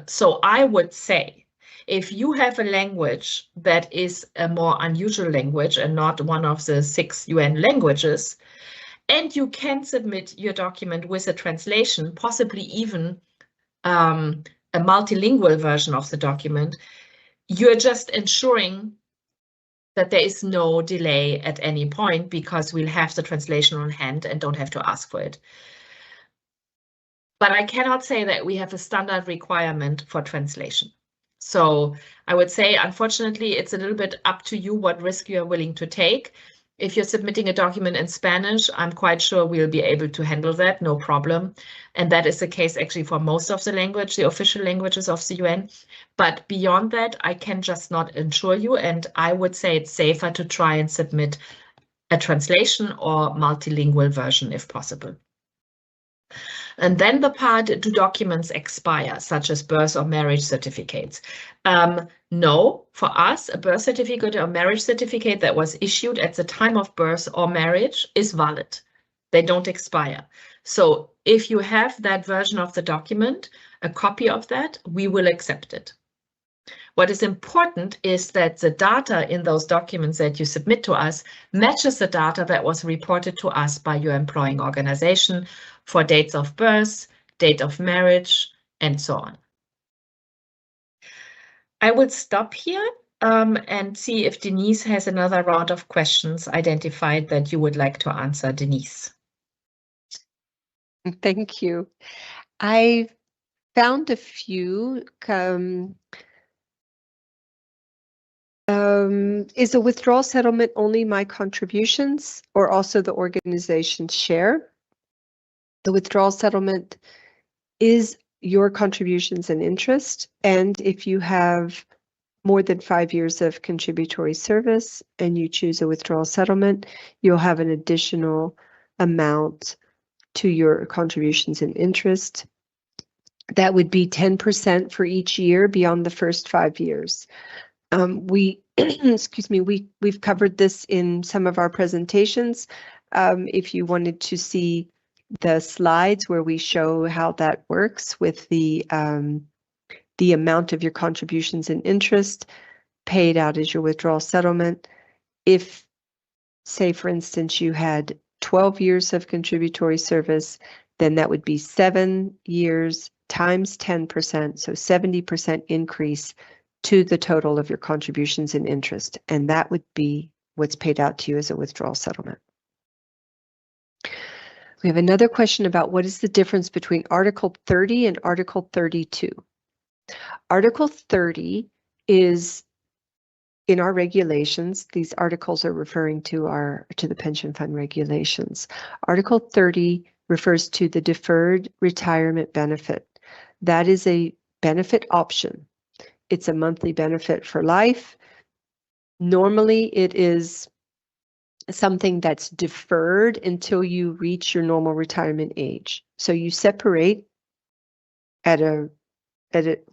[SPEAKER 1] So I would say, if you have a language that is a more unusual language and not one of the 6 UN languages, and you can submit your document with a translation, possibly even a multilingual version of the document, you're just ensuring that there is no delay at any point because we'll have the translation on hand and don't have to ask for it. But I cannot say that we have a standard requirement for translation. So I would say, unfortunately, it's a little bit up to you what risk you are willing to take. If you're submitting a document in Spanish, I'm quite sure we'll be able to handle that, no problem. And that is the case actually for most of the official languages of the UN. But beyond that, I can just not assure you. And I would say it's safer to try and submit a translation or multilingual version if possible. And then the part, do documents expire, such as birth or marriage certificates? No, for us, a birth certificate or marriage certificate that was issued at the time of birth or marriage is valid. They don't expire. So if you have that version of the document, a copy of that, we will accept it. What is important is that the data in those documents that you submit to us matches the data that was reported to us by your employing organization for dates of birth, date of marriage, and so on. I will stop here and see if Denise has another round of questions identified that you would like to answer, Denise.
[SPEAKER 2] Thank you. I found a few. Is a withdrawal settlement only my contributions or also the organization's share? The withdrawal settlement is your contributions and interest. And if you have more than 5 years of contributory service and you choose a withdrawal settlement, you'll have an additional amount to your contributions and interest. That would be 10% for each year beyond the first 5 years. Excuse me, we've covered this in some of our presentations. If you wanted to see the slides where we show how that works with the amount of your contributions and interest paid out as your withdrawal settlement. If, say, for instance, you had 12 years of contributory service, then that would be 7 years times 10%, so 70% increase to the total of your contributions and interest, and that would be what's paid out to you as a withdrawal settlement. We have another question about what is the difference between Article 30 and Article 32. Article 30 is in our regulations. These articles are referring to the pension fund regulations. Article 30 refers to the deferred retirement benefit. That is a benefit option. It's a monthly benefit for life. Normally, it is something that's deferred until you reach your normal retirement age. So you separate at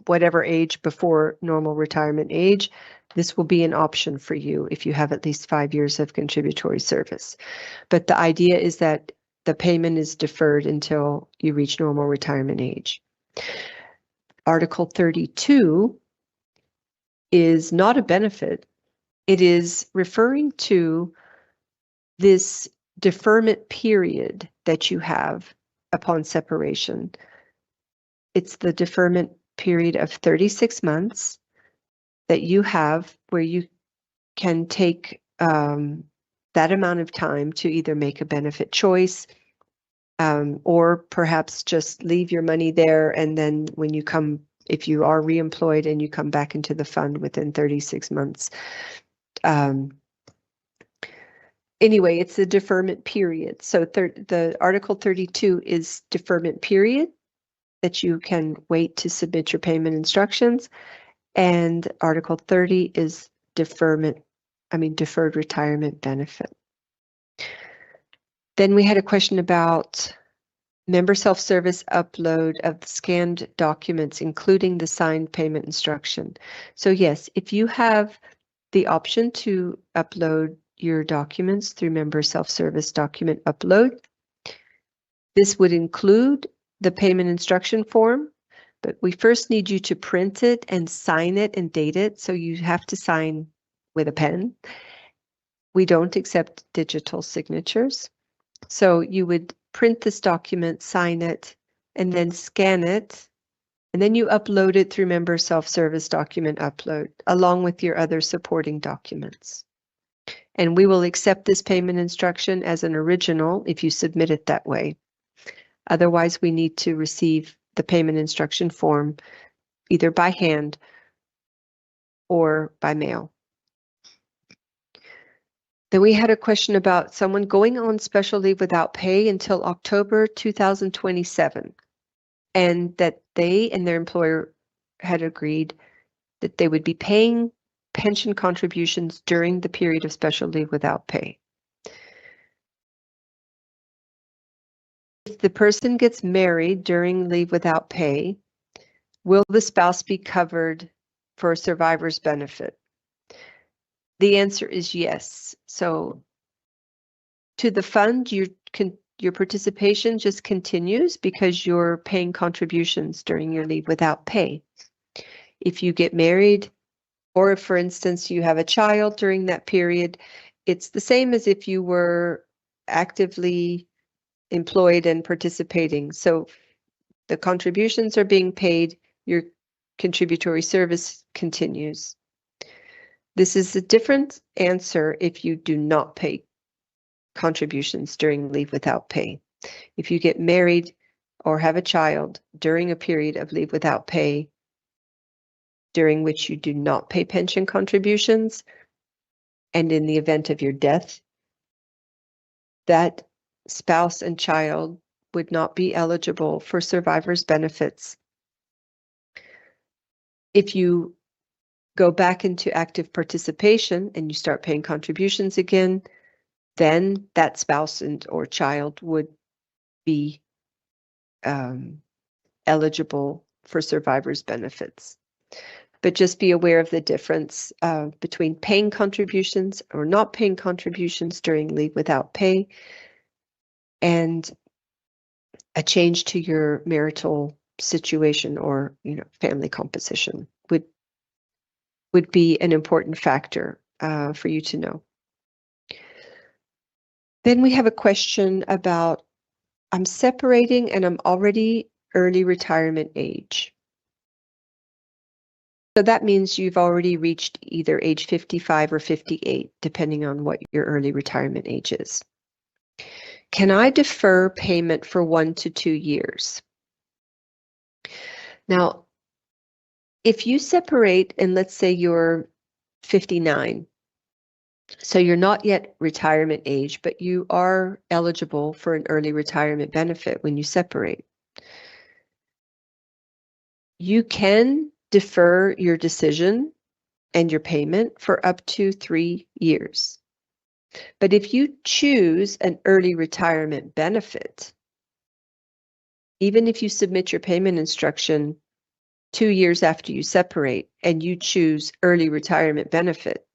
[SPEAKER 2] whatever age before normal retirement age. This will be an option for you if you have at least 5 years of contributory service. But the idea is that the payment is deferred until you reach normal retirement age. Article 32 is not a benefit. It is referring to this deferment period that you have upon separation. It's the deferment period of 36 months that you have where you can take that amount of time to either make a benefit choice or perhaps just leave your money there, and then when you come, if you are reemployed and you come back into the fund within 36 months. Anyway, it's a deferment period. So the Article 32 is deferment period that you can wait to submit your payment instructions. And Article 30 is deferred retirement benefit. Then we had a question about member self-service upload of the scanned documents, including the signed payment instruction. So yes, if you have the option to upload your documents through member self-service document upload, this would include the payment instruction form, but we first need you to print it and sign it and date it. So you have to sign with a pen. We don't accept digital signatures. So you would print this document, sign it, and then scan it. And then you upload it through member self-service document upload, along with your other supporting documents. And we will accept this payment instruction as an original if you submit it that way. Otherwise, we need to receive the payment instruction form either by hand or by mail. Then we had a question about someone going on special leave without pay until October 2027, and that they and their employer had agreed that they would be paying pension contributions during the period of special leave without pay. If the person gets married during leave without pay, will the spouse be covered for a survivor's benefit? The answer is yes. So to the fund, your participation just continues because you're paying contributions during your leave without pay. If you get married, or if, for instance, you have a child during that period, it's the same as if you were actively employed and participating. So the contributions are being paid, your contributory service continues. This is a different answer if you do not pay contributions during leave without pay. If you get married or have a child during a period of leave without pay, during which you do not pay pension contributions, and in the event of your death, that spouse and child would not be eligible for survivor's benefits. If you go back into active participation and you start paying contributions again, then that spouse or child would be eligible for survivor's benefits. But just be aware of the difference between paying contributions or not paying contributions during leave without pay and a change to your marital situation or family composition would be an important factor for you to know. Then we have a question about, I'm separating and I'm already early retirement age. So that means you've already reached either age 55 or 58, depending on what your early retirement age is. Can I defer payment for 1 to 2 years? Now, if you separate and let's say you're 59, so you're not yet retirement age, but you are eligible for an early retirement benefit when you separate. You can defer your decision and your payment for up to 3 years. But if you choose an early retirement benefit, even if you submit your payment instruction 2 years after you separate and you choose early retirement benefit,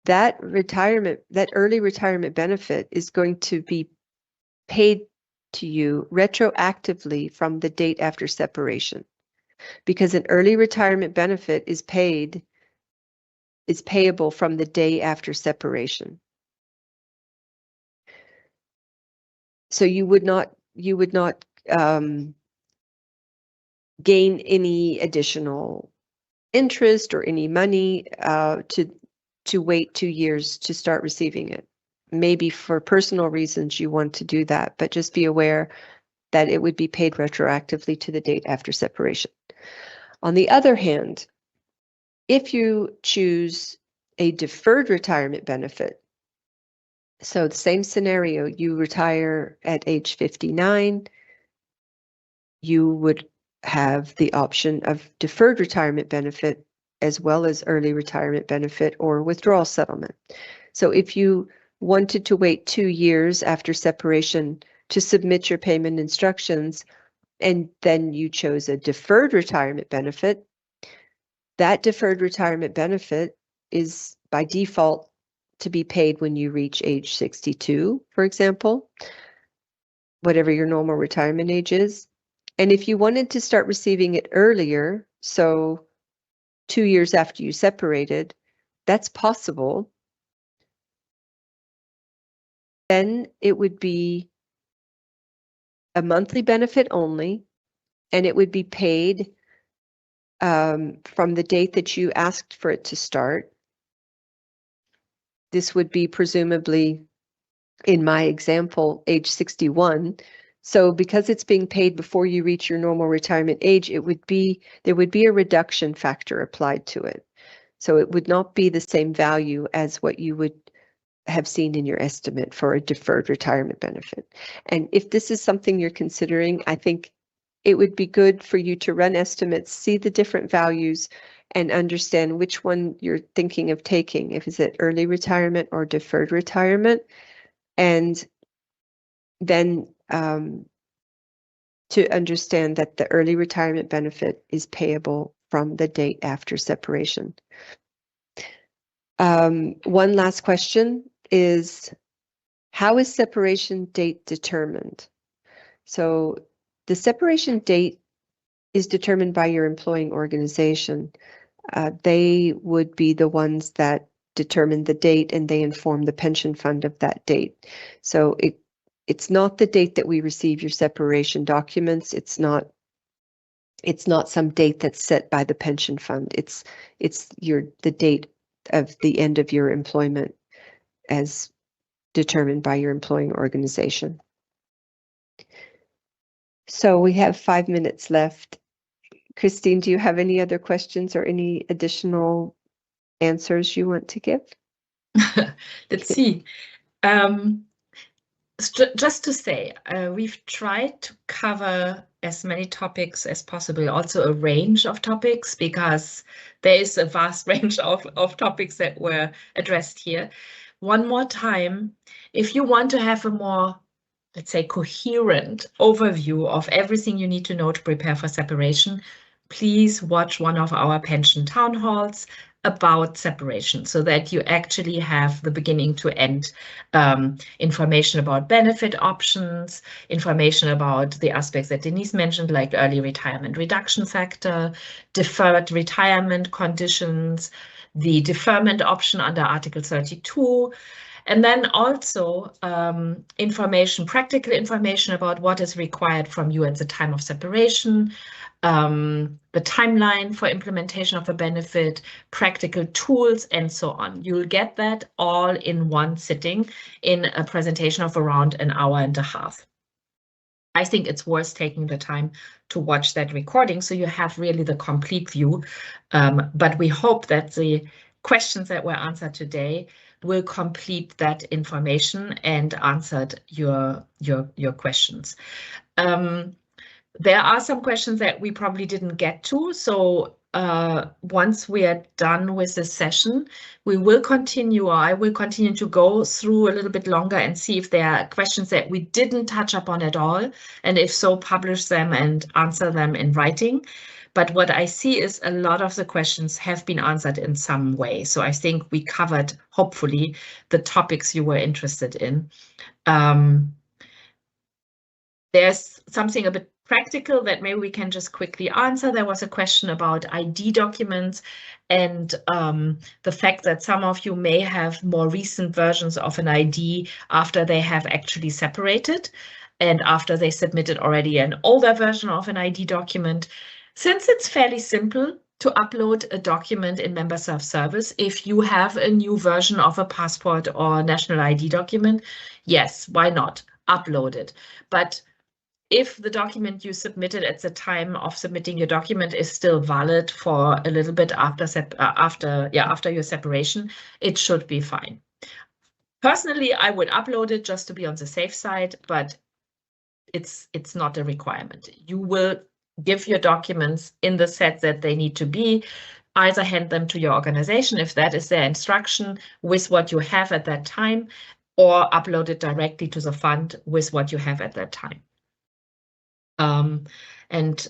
[SPEAKER 2] that early retirement benefit is going to be paid to you retroactively from the date after separation, because an early retirement benefit is payable from the day after separation. So you would not gain any additional interest or any money to wait 2 years to start receiving it. Maybe for personal reasons you want to do that, but just be aware that it would be paid retroactively to the date after separation. On the other hand, if you choose a deferred retirement benefit, so the same scenario, you retire at age 59, you would have the option of deferred retirement benefit as well as early retirement benefit or withdrawal settlement. So if you wanted to wait 2 years after separation to submit your payment instructions, and then you chose a deferred retirement benefit, that deferred retirement benefit is by default to be paid when you reach age 62, for example, whatever your normal retirement age is. And if you wanted to start receiving it earlier, so 2 years after you separated, that's possible. Then it would be a monthly benefit only, and it would be paid from the date that you asked for it to start. This would be presumably, in my example, age 61. So because it's being paid before you reach your normal retirement age, there would be a reduction factor applied to it. So it would not be the same value as what you would have seen in your estimate for a deferred retirement benefit. And if this is something you're considering, I think it would be good for you to run estimates, see the different values, and understand which one you're thinking of taking, if it's at early retirement or deferred retirement, and then to understand that the early retirement benefit is payable from the date after separation. One last question is, how is separation date determined? So the separation date is determined by your employing organization. They would be the ones that determine the date, and they inform the pension fund of that date. So it's not the date that we receive your separation documents. It's not some date that's set by the pension fund. It's the date of the end of your employment as determined by your employing organization. So we have 5 minutes left. Christine, do you have any other questions or any additional answers you want to give?
[SPEAKER 1] Let's see. Just to say, we've tried to cover as many topics as possible, also a range of topics, because there is a vast range of topics that were addressed here. One more time, if you want to have a more, let's say, coherent overview of everything you need to know to prepare for separation, please watch one of our pension town halls about separation, so that you actually have the beginning to end information about benefit options, information about the aspects that Denise mentioned, like early retirement reduction factor, deferred retirement conditions, the deferment option under Article 32, and then also practical information about what is required from you at the time of separation, the timeline for implementation of a benefit, practical tools, and so on. You'll get that all in one sitting in a presentation of around an hour and a half. I think it's worth taking the time to watch that recording so you have really the complete view. But we hope that the questions that were answered today will complete that information and answered your questions. There are some questions that we probably didn't get to, so once we are done with this session, we will continue, or I will continue to go through a little bit longer and see if there are questions that we didn't touch upon at all, and if so, publish them and answer them in writing. But what I see is a lot of the questions have been answered in some way, so I think we covered, hopefully, the topics you were interested in. There's something a bit practical that maybe we can just quickly answer. There was a question about ID documents and the fact that some of you may have more recent versions of an ID after they have actually separated and after they submitted already an older version of an ID document. Since it's fairly simple to upload a document in Member Self-Service, if you have a new version of a passport or national ID document, yes, why not? Upload it. But if the document you submitted at the time of submitting your document is still valid for a little bit after your separation, it should be fine. Personally, I would upload it just to be on the safe side, but it's not a requirement. You will give your documents in the set that they need to be, either hand them to your organization if that is their instruction with what you have at that time, or upload it directly to the fund with what you have at that time. And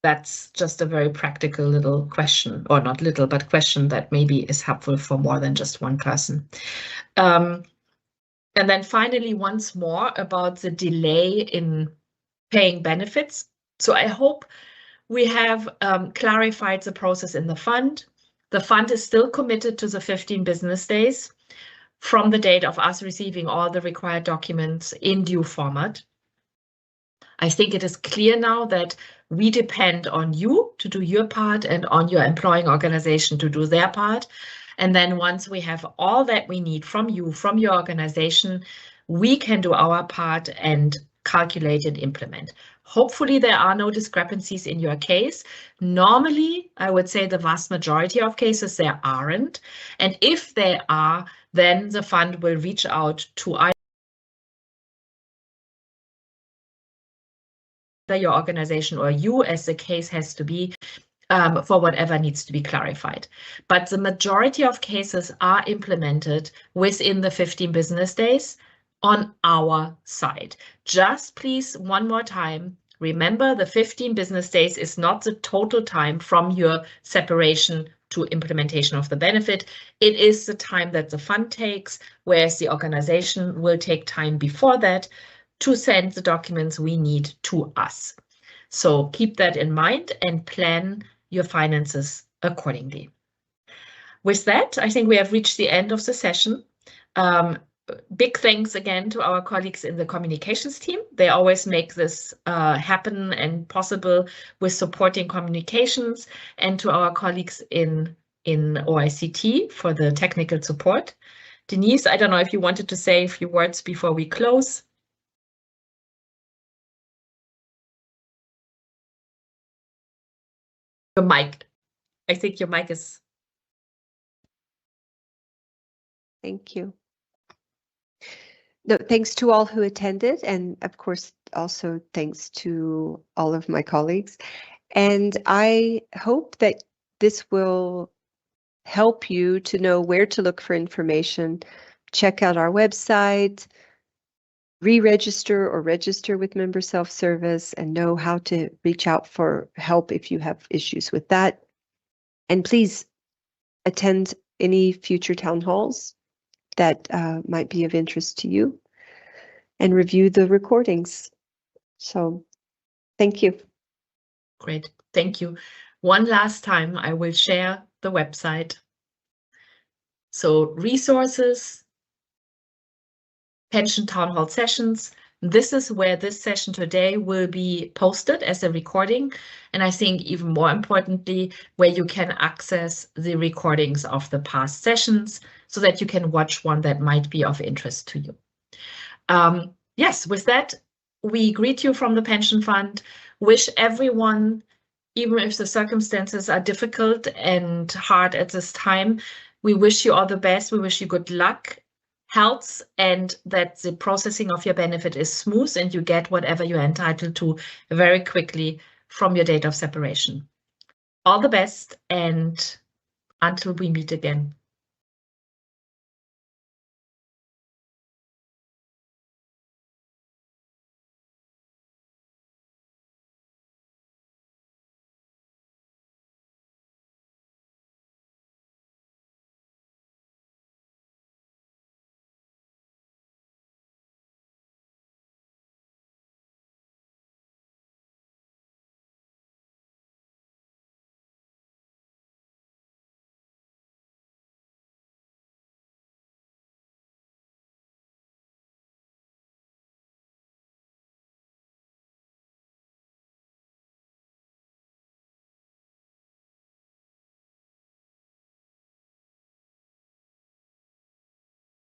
[SPEAKER 1] that's just a very practical little question, or not little, but question that maybe is helpful for more than just one person. And then finally, once more about the delay in paying benefits. So I hope we have clarified the process in the fund. The fund is still committed to the 15 business days from the date of us receiving all the required documents in due format. I think it is clear now that we depend on you to do your part and on your employing organization to do their part. And then once we have all that we need from you, from your organization, we can do our part and calculate and implement. Hopefully there are no discrepancies in your case. Normally, I would say the vast majority of cases there aren't. And if there are, then the fund will reach out to either your organization or you, as the case has to be, for whatever needs to be clarified. But the majority of cases are implemented within the 15 business days on our side. Just please, one more time, remember the 15 business days is not the total time from your separation to implementation of the benefit. It is the time that the fund takes, whereas the organization will take time before that to send the documents we need to us. So keep that in mind and plan your finances accordingly. With that, I think we have reached the end of the session. Big thanks again to our colleagues in the communications team. They always make this happen and possible with supporting communications, and to our colleagues in OICT for the technical support. Denise, I don't know if you wanted to say a few words before we close. Your mic. I think your mic is.
[SPEAKER 2] Thank you. No, thanks to all who attended, and of course, also thanks to all of my colleagues. And I hope that this will help you to know where to look for information. Check out our website, re-register or register with Member Self-Service, and know how to reach out for help if you have issues with that. And please attend any future town halls that might be of interest to you, and review the recordings. So thank you.
[SPEAKER 1] Great, thank you. One last time, I will share the website. So resources, pension town hall sessions. This is where this session today will be posted as a recording. And I think even more importantly, where you can access the recordings of the past sessions so that you can watch one that might be of interest to you. Yes, with that, we greet you from the pension fund. Wish everyone, even if the circumstances are difficult and hard at this time, we wish you all the best. We wish you good luck, health, and that the processing of your benefit is smooth and you get whatever you're entitled to very quickly from your date of separation. All the best, and until we meet again.